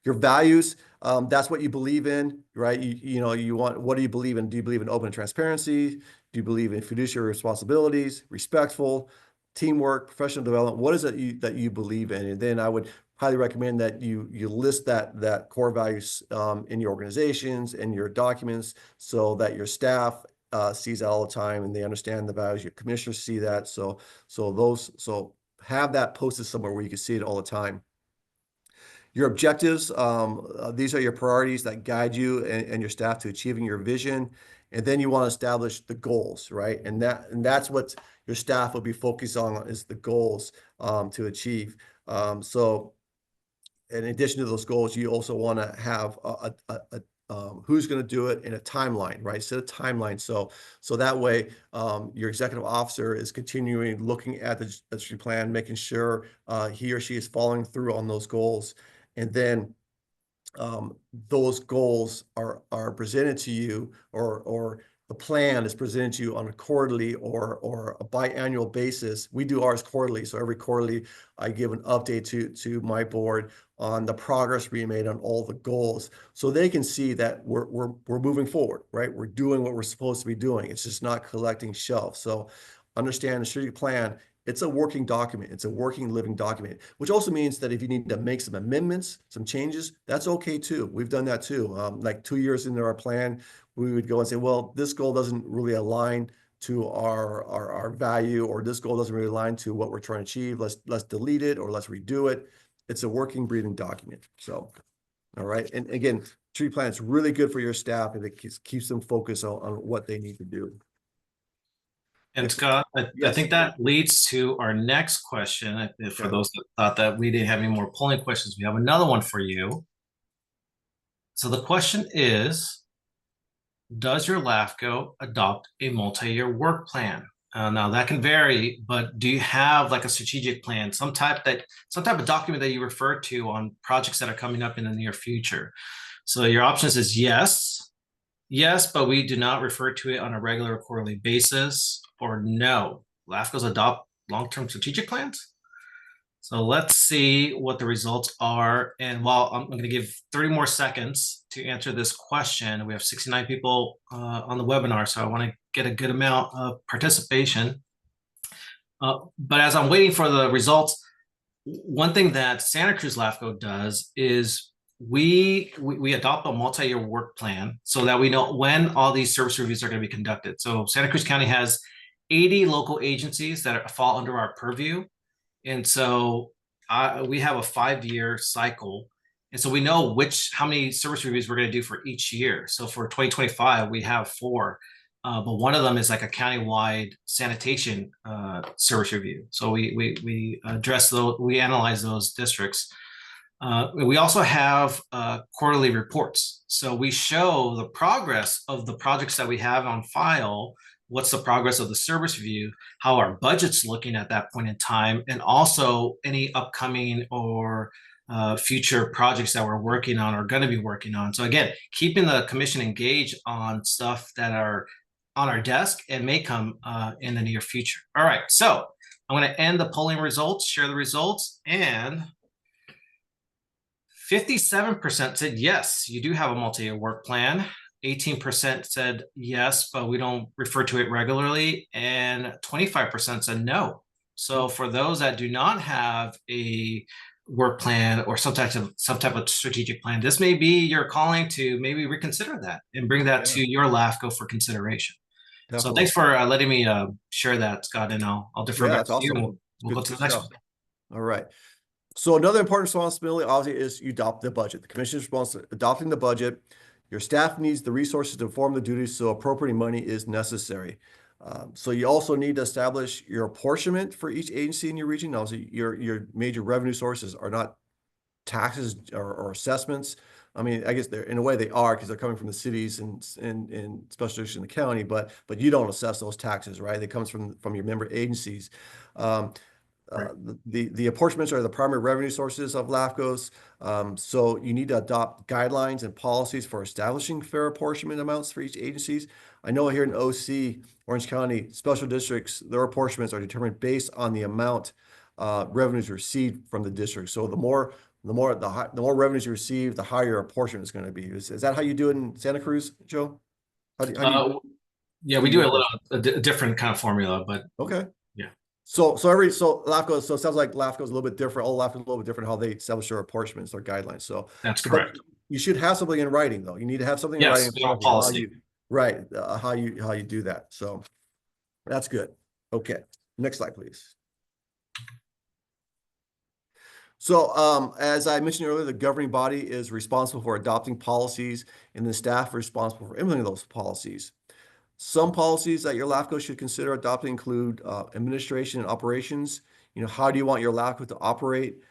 Your values, that's what you believe in, right? What do you believe in? Do you believe in open transparency? Do you believe in fiduciary responsibilities, respectful, teamwork, professional development? What is it that you believe in? And then I would highly recommend that you list that core values in your organizations and your documents so that your staff sees that all the time and they understand the values. Your commissioners see that. So have that posted somewhere where you can see it all the time. Your objectives, these are your priorities that guide you and your staff to achieving your vision. And then you want to establish the goals, right? And that's what your staff will be focused on, is the goals to achieve. So in addition to those goals, you also want to have who's going to do it in a timeline, right? Set a timeline. So that way your executive officer is continuing looking at the strategic plan, making sure he or she is following through on those goals. And then those goals are presented to you, or the plan is presented to you on a quarterly or a biannual basis. We do ours quarterly. So every quarterly, I give an update to my board on the progress we made on all the goals, so they can see that we're moving forward, right? We're doing what we're supposed to be doing. It's just not collecting shelf. So understand the strategic plan It's a working document. It's a working, living document, which also means that if you need to make some amendments, some changes, that's okay too. We've done that too. Like 2 years into our plan, we would go and say, well, this goal doesn't really align to our value, or this goal doesn't really align to what we're trying to achieve. Let's delete it, or let's redo it. It's a working, breathing document. So, all right. And again, tree plan is really good for your staff, and it keeps them focused on what they need to do. And Scott, I Yes. think that leads to our next question. For Okay. those that thought that we didn't have any more polling questions, we have another one for you. So the question is, does your LAFCO adopt a multi-year work plan? Now that can vary, but do you have like a strategic plan, some type of document that you refer to on projects that are coming up in the near future? So your options is yes, but we do not refer to it on a regular or quarterly basis, or no, LAFCOs adopt long-term strategic plans. So let's see what the results are. And while I'm going to give 30 more seconds to answer this question, we have 69 people on the webinar, so I want to get a good amount of participation. But as I'm waiting for the results, one thing that Santa Cruz LAFCO does is we adopt a multi-year work plan so that we know when all these service reviews are going to be conducted. So Santa Cruz County has 80 local agencies that fall under our purview. And so we have a 5-year cycle. And so we know how many service reviews we're going to do for each year. So for 2025, we have 4. But one of them is like a countywide sanitation service review. So we address those, we analyze those districts. We also have quarterly reports. So we show the progress of the projects that we have on file, what's the progress of the service review, how our budget's looking at that point in time, and also any upcoming or future projects that we're working on or going to be working on. So again, keeping the commission engaged on stuff that are on our desk and may come in the near future. All right, so I'm going to end the polling results, share the results, and 57% said yes, you do have a multi-year work plan. 18% said yes, but we don't refer to it regularly, and 25% said no. So for those that do not have a work plan or some type of strategic plan, this may be your calling to maybe reconsider that and bring that to your LAFCO for consideration. Definitely. So thanks for letting me share that, Scott, and I'll defer back to you. Awesome. We'll go to the next one. All right. So another important responsibility, obviously, is you adopt the budget. The commission is responsible for adopting the budget. Your staff needs the resources to perform the duties, so appropriating money is necessary. So you also need to establish your apportionment for each agency in your region. Obviously, your major revenue sources are not taxes or assessments. I mean, I guess they're, in a way they are, because they're coming from the cities and special districts in the county, but you don't assess those taxes, right? They comes from your member agencies. Right. The apportionments are the primary revenue sources of LAFCOs. So you need to adopt guidelines and policies for establishing fair apportionment amounts for each agencies. I know here in OC, Orange County, special districts, their apportionments are determined based on the amount revenues received from the district. So the more revenues you receive, the higher your apportionment is going to be. Is that how you do it in Santa Cruz, Joe? Yeah, we do a different kind of formula, but okay. Yeah. So LAFCO, so it sounds like LAFCO is a little bit different. All LAFCO is a little bit different how they establish their apportionments, their guidelines. So that's correct. You should have something in writing, though. You need to have something in writing. Yes, we have a policy. How you do that. So that's good. Okay, next slide, please. So as I mentioned earlier, the governing body is responsible for adopting policies, and the staff are responsible for implementing those policies. Some policies that your LAFCO should consider adopting include administration and operations. You know, how do you want your LAFCO to operate?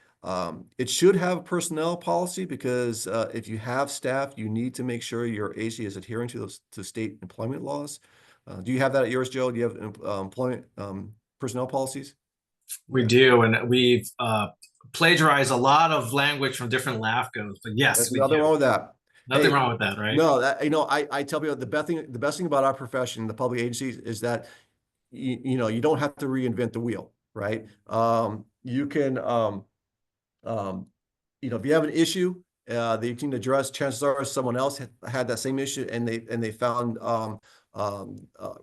It should have a personnel policy, because if you have staff, you need to make sure your agency is adhering to state employment laws. Do you have that at yours, Joe? Do you have employment personnel policies? We do, and we've plagiarized a lot of language from different LAFCOs. But yes, there's nothing wrong with that. Nothing wrong with that, right? No, I tell people the best thing about our profession, the public agencies, is that you don't have to reinvent the wheel, right? You can if you have an issue that you can address, chances are someone else had that same issue and they found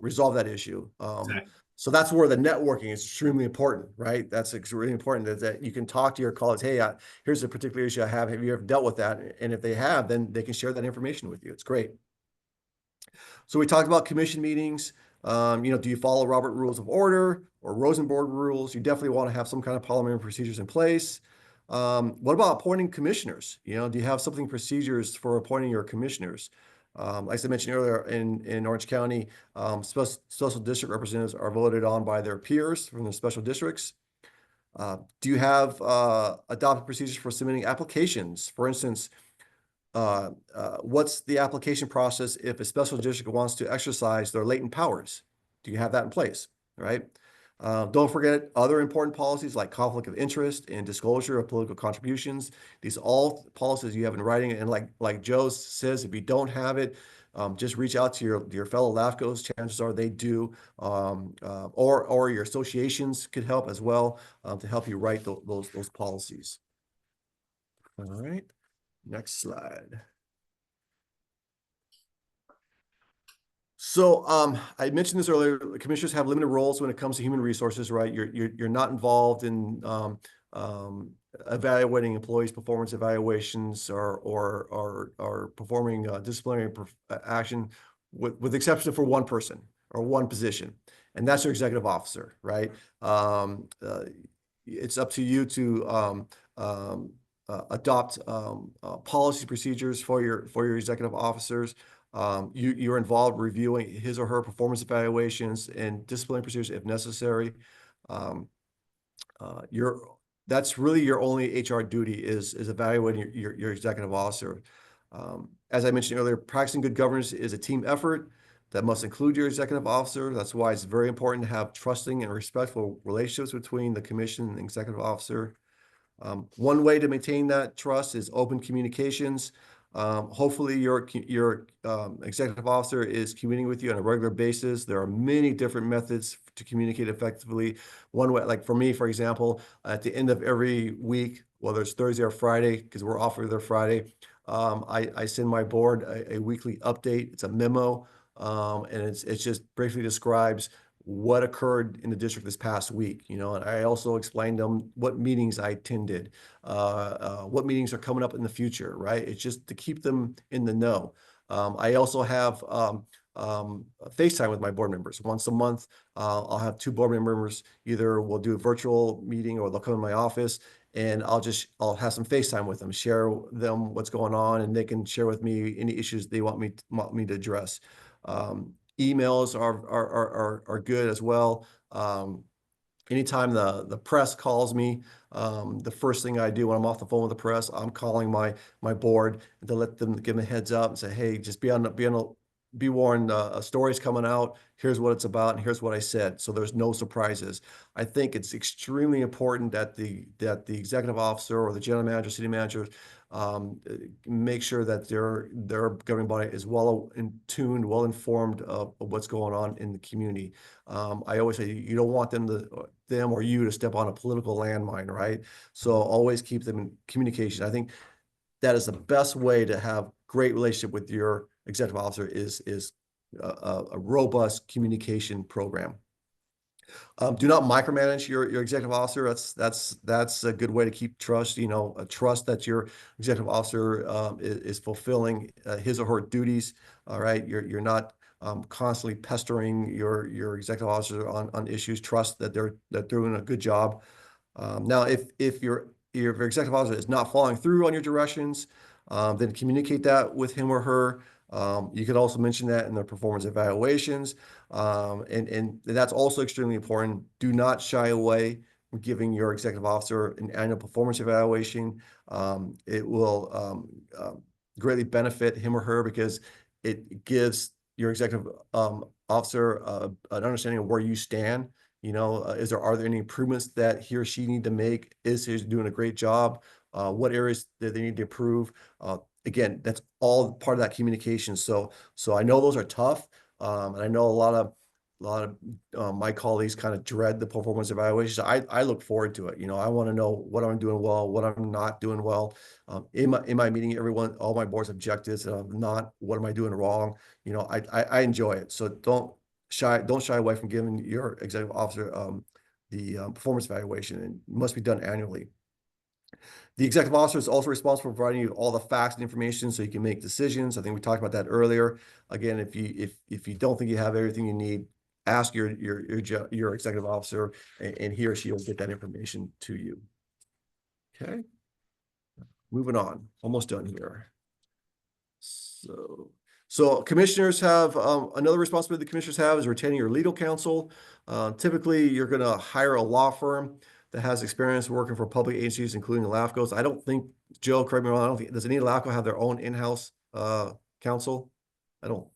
resolve that issue. Exactly. So that's where the networking is extremely important, right? That's really important that you can talk to your colleagues. Hey, here's a particular issue I have. Have you ever dealt with that? And if they have, then they can share that information with you. It's great. So we talked about commission meetings. Do you follow Robert Rules of Order or Rosenborg rules? You definitely want to have some kind of parliamentary procedures in place. What about appointing commissioners? Do you have something procedures for appointing your commissioners? As I mentioned earlier, in Orange County, special district representatives are voted on by their peers from their special districts. Do you have adopted procedures for submitting applications? For instance, what's the application process if a special district wants to exercise their latent powers? Do you have that in place, right? Don't forget other important policies like conflict of interest and disclosure of political contributions. These are all policies you have in writing. And like Joe says, if you don't have it, just reach out to your fellow LAFCOs. Chances are they do, or your associations could help as well to help you write those policies. All right, next slide. So I mentioned this earlier. Commissioners have limited roles when it comes to human resources, right? You're not involved in evaluating employees' performance evaluations or performing disciplinary action, with the exception for one person or one position, and that's your executive officer, right? It's up to you to adopt policy procedures for your executive officers. You're involved reviewing his or her performance evaluations and disciplinary procedures if necessary. That's really your only HR duty is evaluating your executive officer. As I mentioned earlier, practicing good governance is a team effort that must include your executive officer. That's why it's very important to have trusting and respectful relationships between the commission and executive officer. One way to maintain that trust is open communications. Hopefully your executive officer is communicating with you on a regular basis. There are many different methods to communicate effectively. One way, like for me, for example, at the end of every week, whether it's Thursday or Friday, because we're off every Friday, I send my board a weekly update. It's a memo, and it just briefly describes what occurred in the district this past week, and I also explained them what meetings I attended, what meetings are coming up in the future, right? It's just to keep them in the know. I also have FaceTime with my board members once a month. I'll have two board members, either we'll do a virtual meeting or they'll come in my office, and I'll have some FaceTime with them, share them what's going on, and they can share with me any issues they want me to address. Emails are good as well. Anytime the press calls me, the first thing I do when I'm off the phone with the press, I'm calling my board to let them give them a heads up and say, hey, just be warned, a story's coming out. Here's what it's about, and here's what I said. So there's no surprises. I think it's extremely important that the executive officer or the general manager, city manager, make sure that their governing body is well in tuned, well informed of what's going on in the community. I always say you don't want them or you to step on a political landmine, right? So always keep them in communication. I think that is the best way to have great relationship with your executive officer is a robust communication program. Do not micromanage your executive officer. That's a good way to keep trust. Trust that your executive officer is fulfilling his or her duties. All right, you're not constantly pestering your executive officer on issues. Trust that they're doing a good job. Now, if your executive officer is not following through on your directions, then communicate that with him or her. You could also mention that in their performance evaluations. And that's also extremely important. Do not shy away from giving your executive officer an annual performance evaluation. It will greatly benefit him or her because it gives your executive officer an understanding of where you stand. Are there any improvements that he or she need to make? Is he doing a great job? What areas that they need to improve? Again, that's all part of that communication. So I know those are tough, and I know a lot of my colleagues kind of dread the performance evaluations. I look forward to it. I want to know what I'm doing well, what I'm not doing well. Am I meeting all my board's objectives? And I'm not, what am I doing wrong? I enjoy it. So don't don't shy away from giving your executive officer the performance evaluation, and must be done annually. The executive officer is also responsible for providing you all the facts and information so you can make decisions. I think we talked about that earlier. Again, if you don't think you have everything you need, ask your executive officer, and he or she will get that information to you. Okay. Moving on, almost done here. So commissioners have, another responsibility the commissioners have is retaining your legal counsel. Typically, you're gonna hire a law firm that has experience working for public agencies, including LAFCOs. I don't think, Joe, correct me if I'm wrong, I don't think, does any LAFCO have their own in-house counsel? I don't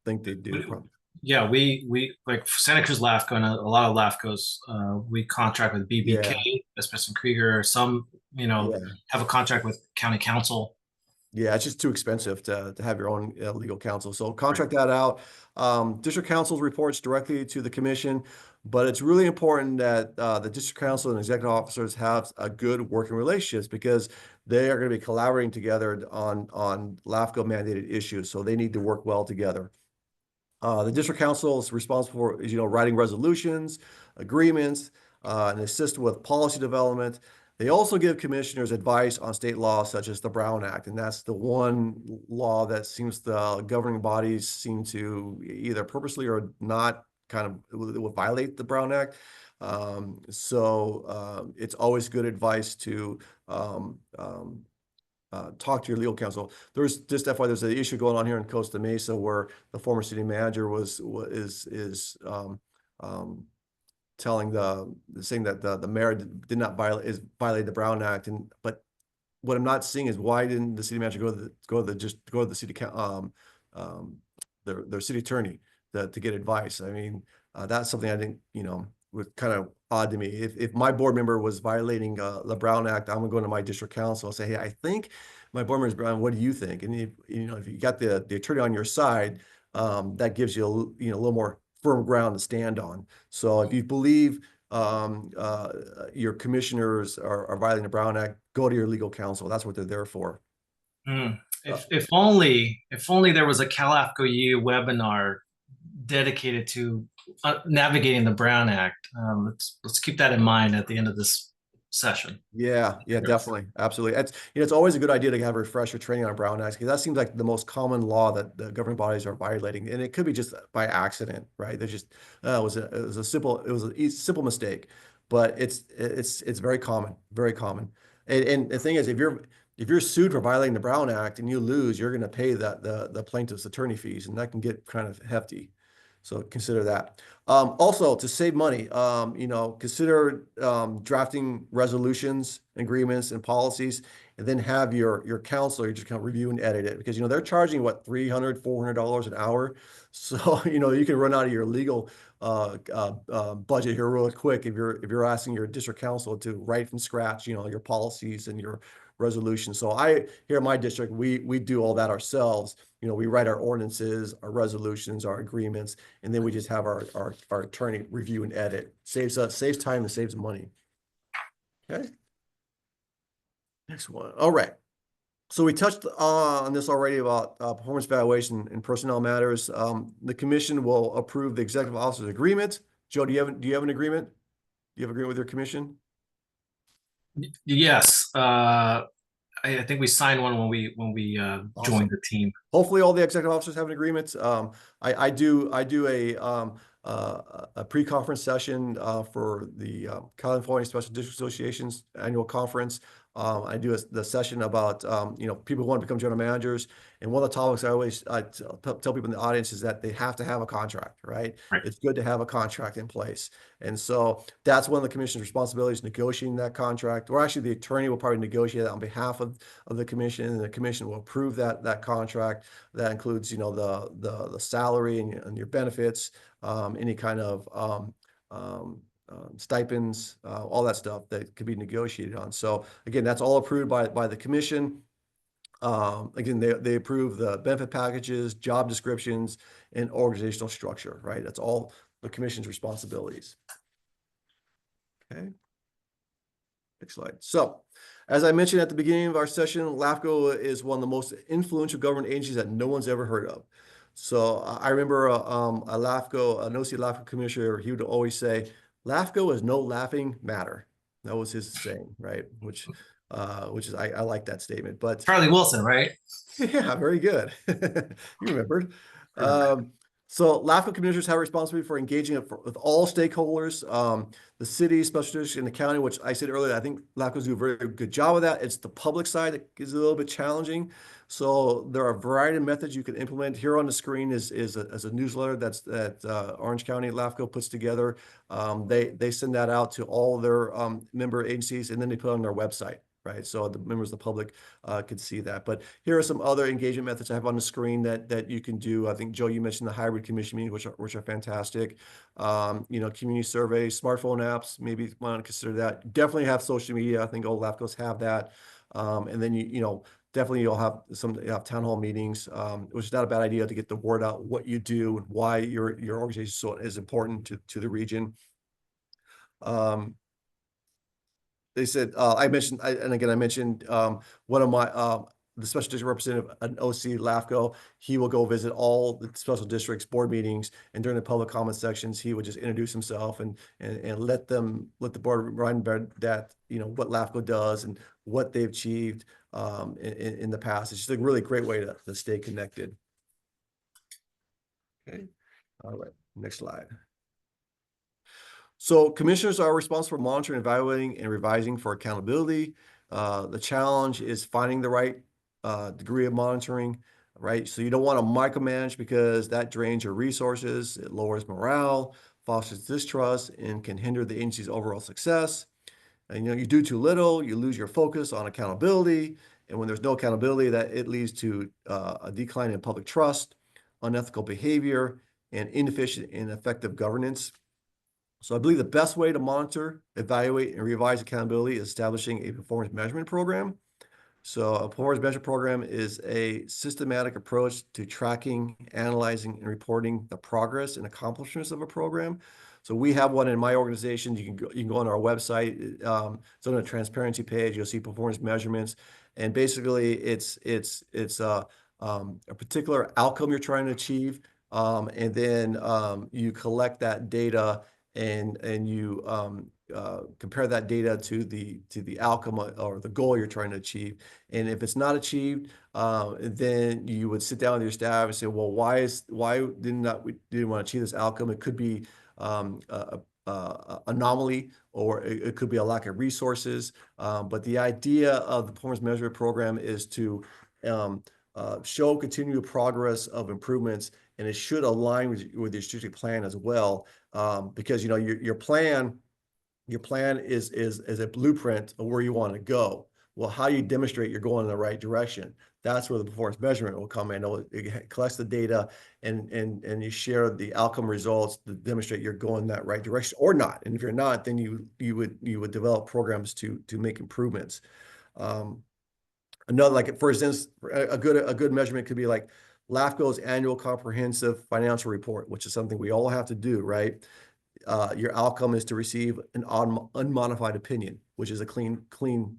think they do. Probably. Yeah, we like Santa Cruz LAFCO and a lot of LAFCOs, we contract with BBK, Estes and Krieger. Some, Yeah. have a contract with county council. Yeah, it's just too expensive to have your own legal counsel. So contract that out. District council reports directly to the commission, but it's really important that the district council and executive officers have a good working relationships, because they are going to be collaborating together on LAFCO mandated issues. So they need to work well together. The district council is responsible for, writing resolutions, agreements, and assist with policy development. They also give commissioners advice on state laws such as the Brown Act, and that's the one law that seems the governing bodies seem to either purposely or not kind of will violate the Brown Act. It's always good advice to talk to your legal counsel. There's just FYI, there's an issue going on here in Costa Mesa where the former city manager is saying that the mayor did not violate the Brown Act, but what I'm not seeing is why didn't the city manager go to the city their city attorney to get advice? I mean, that's something I think was kind of odd to me. If my board member was violating the Brown Act, I'm gonna go to my district council and say, hey, I think my board member is Brown. What do you think? And if you got the attorney on your side, that gives you a little more firm ground to stand on. So if you believe your commissioners are violating the Brown Act, go to your legal counsel. That's what they're there for. If only there was a CALAFCO U webinar dedicated to navigating the Brown Act. Let's keep that in mind at the end of this session. Yeah, definitely, absolutely. It's always a good idea to have a refresher training on Brown Act, because that seems like the most common law that the governing bodies are violating, and it could be just by accident, right? They're just it was a simple mistake, but it's very common, very common. And the thing is, if you're sued for violating the Brown Act and you lose, you're going to pay the plaintiff's attorney fees, and that can get kind of hefty. So consider that. Also, to save money, consider drafting resolutions, agreements, and policies, and then have your counselor just kind of review and edit it, because they're charging what, $300, $400 an hour. So you can run out of your legal budget here really quick if you're asking your district council to write from scratch, your policies and your resolutions. So here in my district, we do all that ourselves. We write our ordinances, our resolutions, our agreements, and then we just have our attorney review and edit. Saves time and saves money. Okay. Next one. All right. So we touched on this already about performance evaluation and personnel matters. The commission will approve the executive officer's agreement. Joe, do you have an agreement? Do you have an agreement with your commission? Yes. I think we signed one when we Awesome. joined the team. Hopefully all the executive officers have an agreement. I do a pre-conference session for the California Special District Association's annual conference. I do the session about people who want to become general managers, and one of the topics I always tell people in the audience is that they have to have a contract, right? It's good to have a contract in place, and so that's one of the commission's responsibilities, negotiating that contract. Or actually, the attorney will probably negotiate that on behalf of the commission, and the commission will approve that contract. That includes the salary and your benefits, any kind of stipends, all that stuff that could be negotiated on. So again, that's all approved by the commission. Again, they approve the benefit packages, job descriptions, and organizational structure, right? That's all the commission's responsibilities. Okay. Next slide. So, as I mentioned at the beginning of our session, LAFCO is one of the most influential government agencies that no one's ever heard of. So I remember a LAFCO, an OC LAFCO commissioner, he would always say, LAFCO is no laughing matter. That was his saying, right? Which is, I like that statement, but Charlie Wilson, right? yeah, very good. You remembered. Sure. So LAFCO commissioners have responsibility for engaging with all stakeholders, the city, special district, and the county, which I said earlier, I think LAFCOs do a very good job of that. It's the public side that is a little bit challenging. So there are a variety of methods you can implement. Here on the screen is a newsletter that Orange County LAFCO puts together. They send that out to all their member agencies, and then they put it on their website. Right, so the members of the public could see that. But here are some other engagement methods I have on the screen that you can do. I think, Joe, you mentioned the hybrid commission meetings, which are fantastic. Community surveys, smartphone apps, maybe want to consider that. Definitely have social media. I think all LAFCOs have that. And then definitely you'll have town hall meetings, which is not a bad idea to get the word out, what you do and why your organization is important to the region. They said, I mentioned one of my, the special district representative, an OC LAFCO, he will go visit all the special districts board meetings, and during the public comment sections, he would just introduce himself and let the board remind that, what LAFCO does and what they've achieved in the past. It's just a really great way to stay connected. Okay, all right, next slide. So commissioners are responsible for monitoring, evaluating, and revising for accountability. The challenge is finding the right degree of monitoring, right? So you don't want to micromanage because that drains your resources, it lowers morale, fosters distrust, and can hinder the agency's overall success. And you do too little, you lose your focus on accountability. And when there's no accountability, that it leads to a decline in public trust, unethical behavior, and inefficient and effective governance. So I believe the best way to monitor, evaluate, and revise accountability is establishing a performance measurement program. So a performance measurement program is a systematic approach to tracking, analyzing, and reporting the progress and accomplishments of a program. So we have one in my organization. You can go on our website. It's on the transparency page. You'll see performance measurements, and basically it's a particular outcome you're trying to achieve, and then you collect that data and you compare that data to the outcome or the goal you're trying to achieve. And if it's not achieved, then you would sit down with your staff and say, well, why didn't we want to achieve this outcome? It could be anomaly, or it could be a lack of resources. But the idea of the performance measurement program is to show continued progress of improvements, and it should align with your strategic plan as well, because your plan is a blueprint of where you want to go. Well, how you demonstrate you're going in the right direction, that's where the performance measurement will come in. It collects the data and you share the outcome results to demonstrate you're going that right direction or not. And if you're not, then you would develop programs to make improvements. Another, like, for instance, a good measurement could be like LAFCO's annual comprehensive financial report, which is something we all have to do, right? Your outcome is to receive an unmodified opinion, which is a clean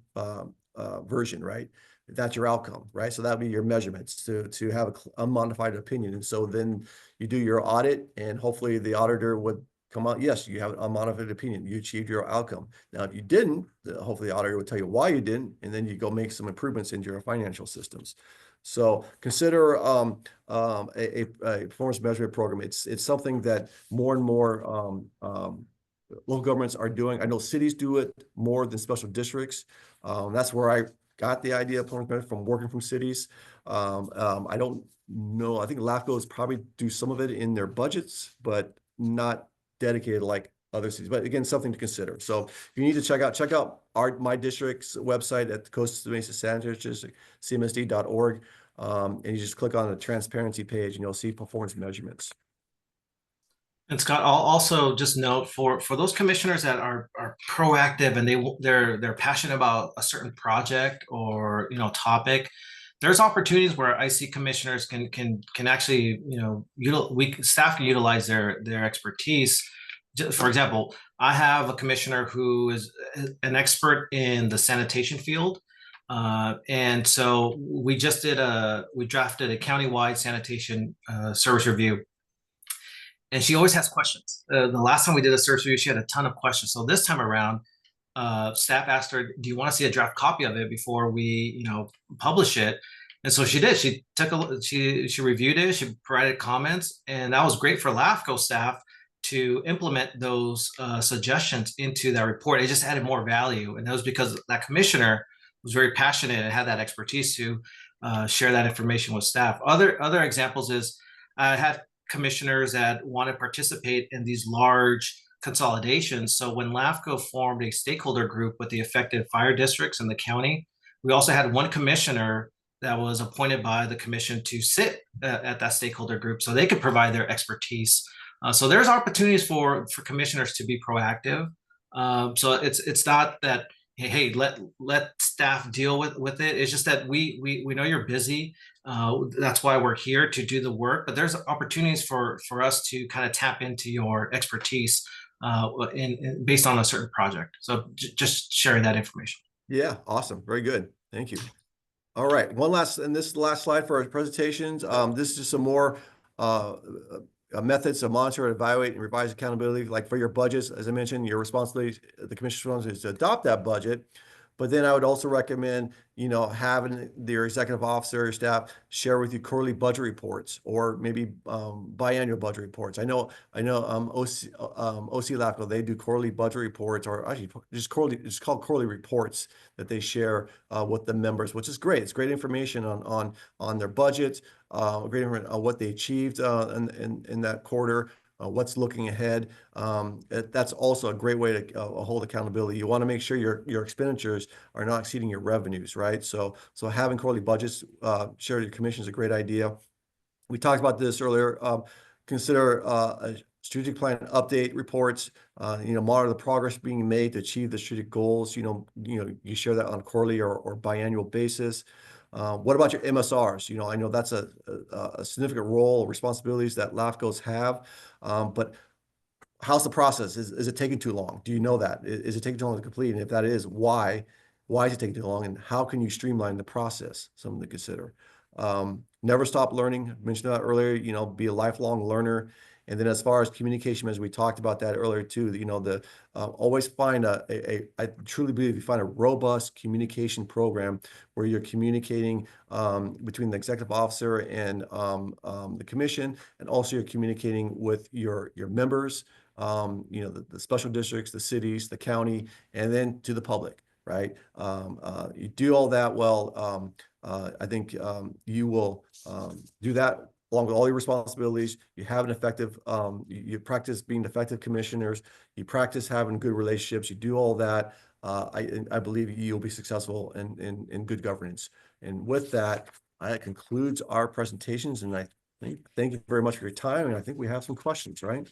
version, right? That's your outcome, right? So that would be your measurements to have an unmodified opinion. And so then you do your audit, and hopefully the auditor would come out, yes, you have an unmodified opinion, you achieved your outcome. Now, if you didn't, hopefully the auditor would tell you why you didn't, and then you go make some improvements into your financial systems. So consider a performance measurement program. It's something that more and more local governments are doing. I know cities do it more than special districts. That's where I got the idea of performance measurement, from working from cities. I don't know. I think LAFCOs probably do some of it in their budgets, but not dedicated like other cities. But again, something to consider. So if you need to check out my district's website at the Costa Mesa Sanitary District, cmsd.org, and you just click on the transparency page and you'll see performance measurements. And Scott, I'll also just note for those commissioners that are proactive and they're passionate about a certain project or topic. There's opportunities where I see commissioners can actually staff can utilize their expertise. For example, I have a commissioner who is an expert in the sanitation field. And so we drafted a countywide sanitation service review. And she always has questions. The last time we did a service review, she had a ton of questions. So this time around, staff asked her, "Do you want to see a draft copy of it before we, publish it?" And so she did. She she reviewed it. She provided comments, and that was great for LAFCO staff to implement those suggestions into that report. It just added more value, and that was because that commissioner was very passionate and had that expertise to share that information with staff. Other examples is I had commissioners that want to participate in these large consolidations. So when LAFCO formed a stakeholder group with the affected fire districts in the county, we also had one commissioner that was appointed by the commission to sit at that stakeholder group so they could provide their expertise. So there's opportunities for commissioners to be proactive. So it's not that, hey, let staff deal with it. It's just that we know you're busy. That's why we're here to do the work. But there's opportunities for us to kind of tap into your expertise based on a certain project. So just sharing that information. Yeah, awesome. Very good. Thank you. All right, this is the last slide for our presentations. This is just some more methods to monitor, evaluate, and revise accountability. Like for your budgets, as I mentioned, your responsibility, the commission's responsibility is to adopt that budget. But then I would also recommend, having your executive officer or staff share with you quarterly budget reports, or maybe biannual budget reports. I know OC LAFCO, they do quarterly budget reports, or actually just called quarterly reports that they share with the members, which is great. It's great information on their budgets, great information on what they achieved in that quarter. What's looking ahead. That's also a great way to hold accountability. You want to make sure your expenditures are not exceeding your revenues, right? So having quarterly budgets shared with your commission is a great idea. We talked about this earlier. Consider a strategic plan update reports. Monitor the progress being made to achieve the strategic goals. You share that on a quarterly or biannual basis. What about your MSRs? I know that's a significant role, responsibilities that LAFCOs have, but how's the process? Is it taking too long? Do you know that? Is it taking too long to complete? And if that is, why? Why is it taking too long? And how can you streamline the process? Something to consider. Never stop learning. I mentioned that earlier, be a lifelong learner. And then as far as communication, as we talked about that earlier too, always find I truly believe you find a robust communication program where you're communicating between the executive officer and the commission, and also you're communicating with your members, the special districts, the cities, the county, and then to the public, right? You do all that well, I think you will do that along with all your responsibilities. You have an effective, you practice being effective commissioners, you practice having good relationships, you do all that. I believe you'll be successful in good governance. And with that concludes our presentations. And I thank you very much for your time. And I think we have some questions, right?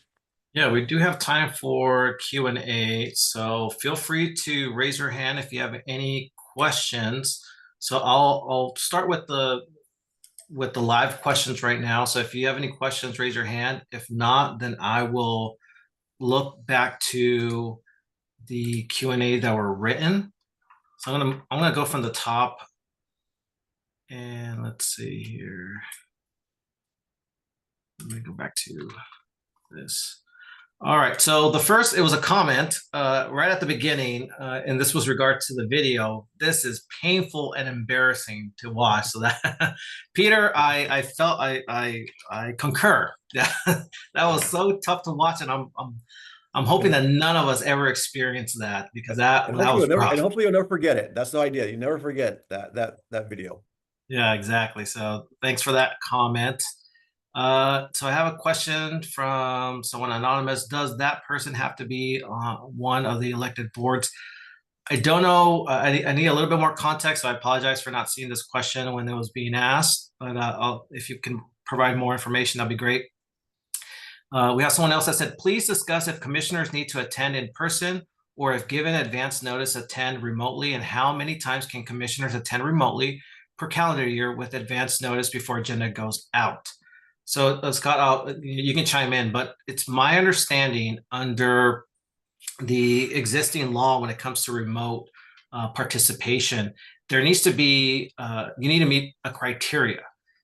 Yeah, we do have time for Q&A. So feel free to raise your hand if you have any questions. So I'll start with the live questions right now. So if you have any questions, raise your hand. If not, then I will look back to the Q&A that were written. So I'm gonna go from the top, and let's see here. Let me go back to this. All right, so the first, it was a comment right at the beginning, and this was regard to the video. This is painful and embarrassing to watch. So that, Peter, I felt I concur. That was so tough to watch, and I'm hoping that none of us ever experience that, because that was rough. And hopefully you'll never forget it. That's the idea. You never forget that video. Yeah, exactly. So thanks for that comment. So I have a question from someone anonymous. Does that person have to be one of the elected boards? I don't know. I need a little bit more context, so I apologize for not seeing this question when it was being asked. But if you can provide more information, that'd be great. We have someone else that said, please discuss if commissioners need to attend in person, or if given advance notice, attend remotely, and how many times can commissioners attend remotely per calendar year with advance notice before agenda goes out? So Scott, you can chime in, but it's my understanding under the existing law when it comes to remote participation, there needs to be, you need to meet a criteria.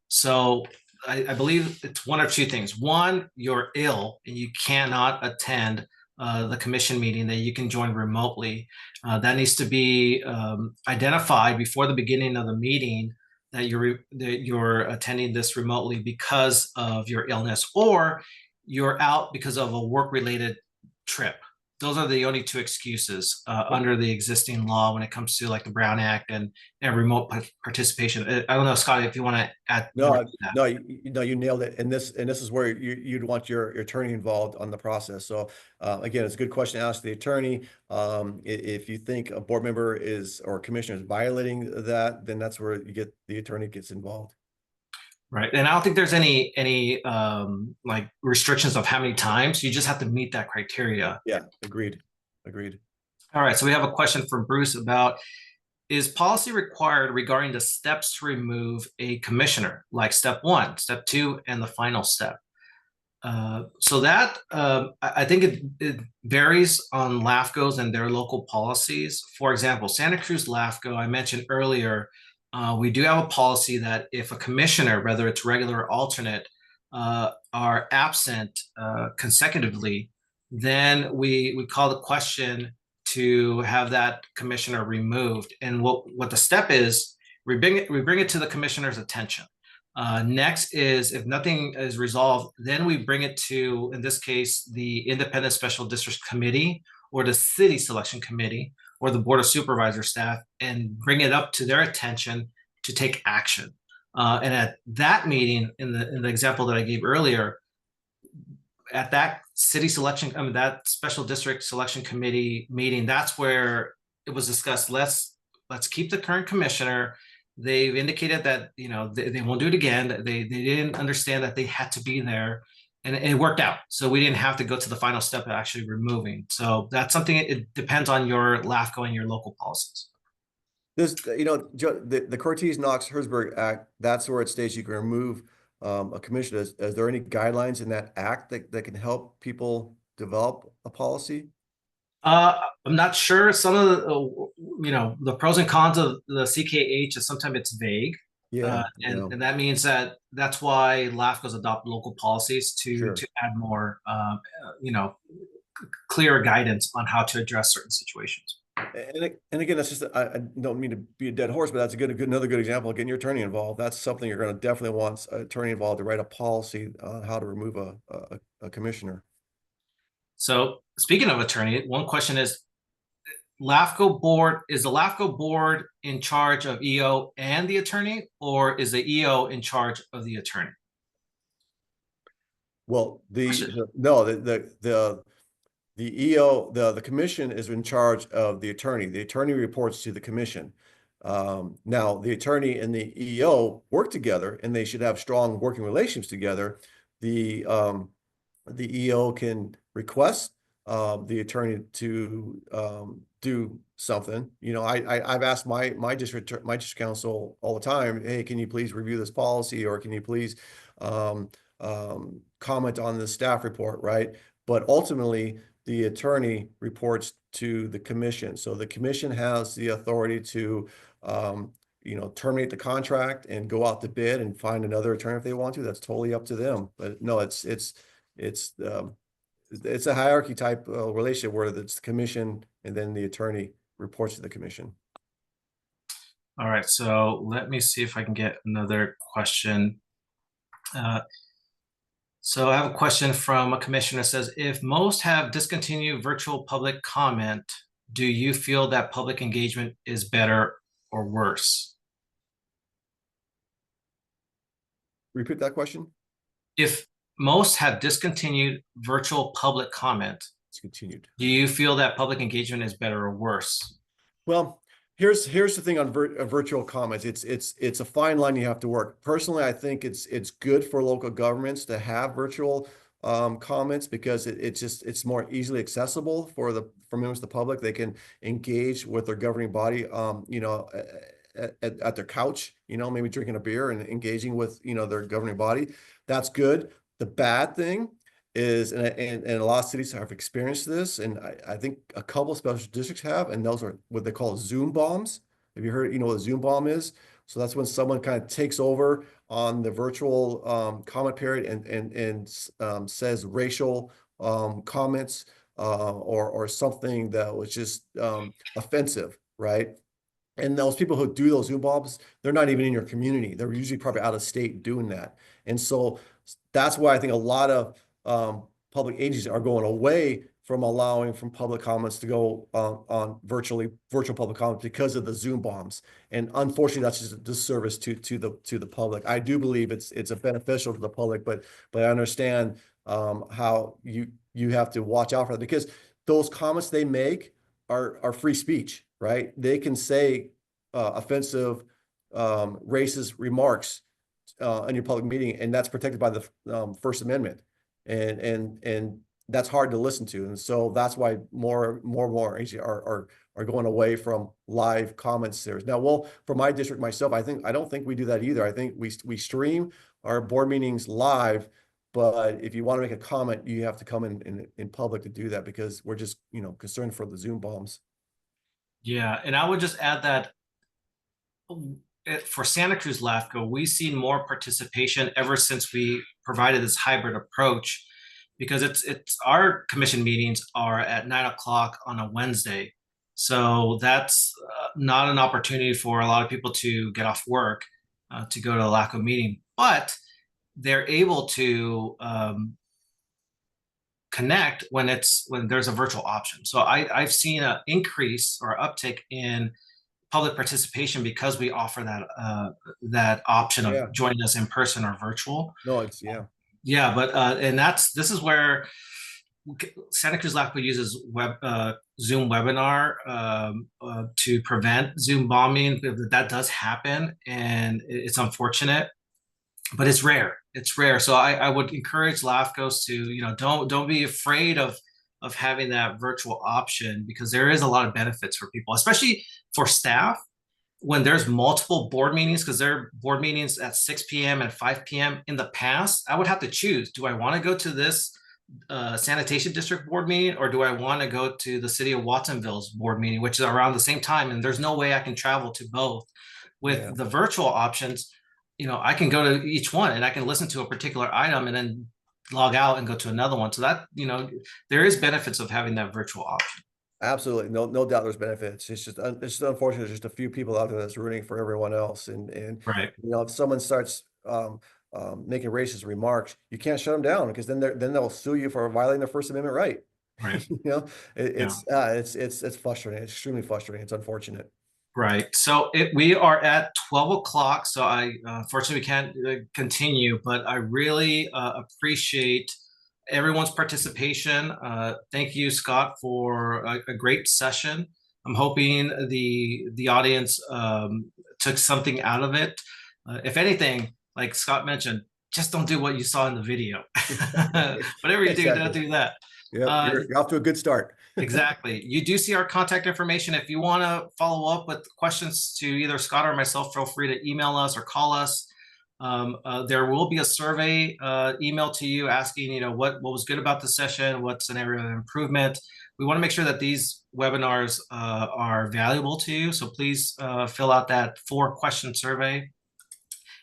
So I believe it's one of two things. One, you're ill and you cannot attend the commission meeting, that you can join remotely. That needs to be identified before the beginning of the meeting, that you're attending this remotely because of your illness, or you're out because of a work-related trip. Those are the only two excuses under the existing law when it comes to like the Brown Act and remote participation. I don't know, Scotty, if you want to add more to that. No, you nailed it. And this is where you'd want your attorney involved on the process. So again, it's a good question to ask the attorney. If you think a board member or commissioner is violating that, then that's where the attorney gets involved. Right. And I don't think there's any like restrictions of how many times. You just have to meet that criteria. Yeah, agreed. All right. So we have a question from Bruce about, is policy required regarding the steps to remove a commissioner, like step 1, step 2, and the final step? So that I think it varies on LAFCOs and their local policies. For example, Santa Cruz LAFCO, I mentioned earlier, we do have a policy that if a commissioner, whether it's regular or alternate, are absent consecutively, then we call the question to have that commissioner removed. And what the step is, we bring it to the commissioner's attention. Next is, if nothing is resolved, then we bring it to, in this case, the Independent Special District Committee or the City Selection Committee or the Board of Supervisor staff, and bring it up to their attention to take action. And at that meeting, in the example that I gave earlier, at that city selection, that special district selection committee meeting, that's where it was discussed. Let's keep the current commissioner. They've indicated that they won't do it again. They didn't understand that they had to be there, and it worked out. So we didn't have to go to the final step of actually removing. So that's something, it depends on your LAFCO and your local policies. This, the Cortez-Knox-Herzberg Act, that's where it states you can remove a commissioner. Is there any guidelines in that act that can help people develop a policy? I'm not sure. Some of the, the pros and cons of the CKH is sometimes it's vague. Yeah, and that means that's why LAFCOs adopt local policies to add more, clearer guidance on how to address certain situations. And again, that's just, I don't mean to be a dead horse, but that's another good example of getting your attorney involved. That's something you're going to definitely want an attorney involved to write a policy on how to remove a commissioner. So speaking of attorney, one question is, is the LAFCO board in charge of EO and the attorney, or is the EO in charge of the attorney? Well, the EO, the commission is in charge of the attorney. The attorney reports to the commission. Now, the attorney and the EO work together, and they should have strong working relations together. The EO can request the attorney to do something. I've asked my district counsel all the time, hey, can you please review this policy, or can you please comment on the staff report, right? But ultimately, the attorney reports to the commission. So the commission has the authority to, terminate the contract and go out to bid and find another attorney if they want to. That's totally up to them. But no, it's a hierarchy type relationship where it's the commission and then the attorney reports to the commission. All right, so let me see if I can get another question. So I have a question from a commissioner that says, if most have discontinued virtual public comment, do you feel that public engagement is better or worse? Repeat that question. If most have discontinued virtual public comment, Discontinued. do you feel that public engagement is better or worse? Well, here's the thing on virtual comments. It's a fine line you have to work. Personally, I think it's good for local governments to have virtual comments, because it's more easily accessible for members of the public. They can engage with their governing body, at their couch, maybe drinking a beer and engaging with their governing body. That's good. The bad thing is, and a lot of cities have experienced this, and I think a couple of special districts have, and those are what they call Zoom bombs. Have you heard, you know what a Zoom bomb is? So that's when someone kind of takes over on the virtual comment period and says racial comments or something that was just offensive, right? And those people who do those Zoom bombs, they're not even in your community. They're usually probably out of state doing that. And so that's why I think a lot of public agencies are going away from allowing from public comments to go on virtual public comments because of the Zoom bombs. And unfortunately, that's just a disservice to the public. I do believe it's a beneficial to the public, but I understand how you have to watch out for that, because those comments they make are free speech, right? They can say offensive, racist remarks in your public meeting, and that's protected by the First Amendment, and that's hard to listen to, and so that's why more actually are going away from live comment series. Now, well, for my district myself, I don't think we do that either. I think we stream our board meetings live, but if you want to make a comment, you have to come in public to do that, because we're just, you know, concerned for the Zoom bombs. Yeah, and I would just add that for Santa Cruz LAFCO, we've seen more participation ever since we provided this hybrid approach, because it's our commission meetings are at 9 o'clock on a Wednesday. So that's not an opportunity for a lot of people to get off work to go to a LAFCO meeting, but they're able to connect when there's a virtual option. So I've seen an increase or uptick in public participation because we offer that option of joining us in person or virtual. No, it's yeah, but and this is where Santa Cruz LAFCO uses Zoom webinar to prevent Zoom bombing. That does happen, and it's unfortunate, but it's rare. It's rare. So I would encourage LAFCOs to, you know, don't be afraid of having that virtual option, because there is a lot of benefits for people, especially for staff, when there's multiple board meetings, because there are board meetings at 6 p.m. and 5 p.m. In the past, I would have to choose, do I want to go to this sanitation district board meeting, or do I want to go to the city of Watsonville's board meeting, which is around the same time, and there's no way I can travel to both. With the virtual options, you know, I can go to each one and I can listen to a particular item and then log out and go to another one. So that, you know, there is benefits of having that virtual option. Absolutely, no doubt there's benefits. It's just unfortunate there's just a few people out there that's rooting for everyone else, and right. You know, if someone starts making racist remarks, you can't shut them down, because then they'll sue you for violating their First Amendment right. Right. You know, it's frustrating. It's extremely frustrating. It's unfortunate. Right. So we are at 12 o'clock. So I unfortunately we can't continue, but I really appreciate everyone's participation. Thank you, Scott, for a great session. I'm hoping the audience took something out of it. If anything, like Scott mentioned, just don't do what you saw in the video. Whatever you do, don't do that. Yeah, you're off to a good start. Exactly. You do see our contact information. If you want to follow up with questions to either Scott or myself, feel free to email us or call us. There will be a survey email to you asking, you know, what was good about the session, what's an area of improvement. We want to make sure that these webinars are valuable to you. So please fill out that 4-question survey.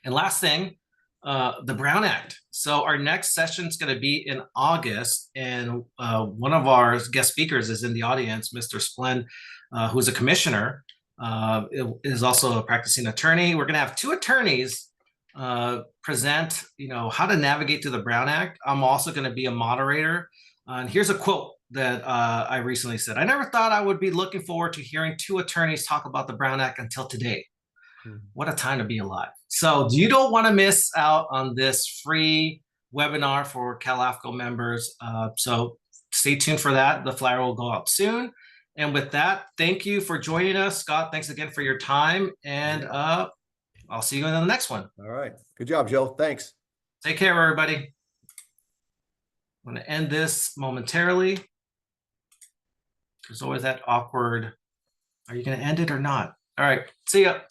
And last thing, the Brown Act. So our next session is going to be in August, and one of our guest speakers is in the audience, Mr. Splend, who's a commissioner, is also a practicing attorney. We're going to have 2 attorneys present, you know, how to navigate through the Brown Act. I'm also going to be a moderator. And here's a quote that I recently said: "I never thought I would be looking forward to hearing 2 attorneys talk about the Brown Act until today." What a time to be alive. So you don't want to miss out on this free webinar for CALAFCO members. So stay tuned for that. The flyer will go out soon. And with that, thank you for joining us. Scott, thanks again for your time. And I'll see you in the next one. All right. Good job, Joe. Thanks. Take care, everybody. I'm going to end this momentarily. There's always that awkward, are you going to end it or not? All right. See ya.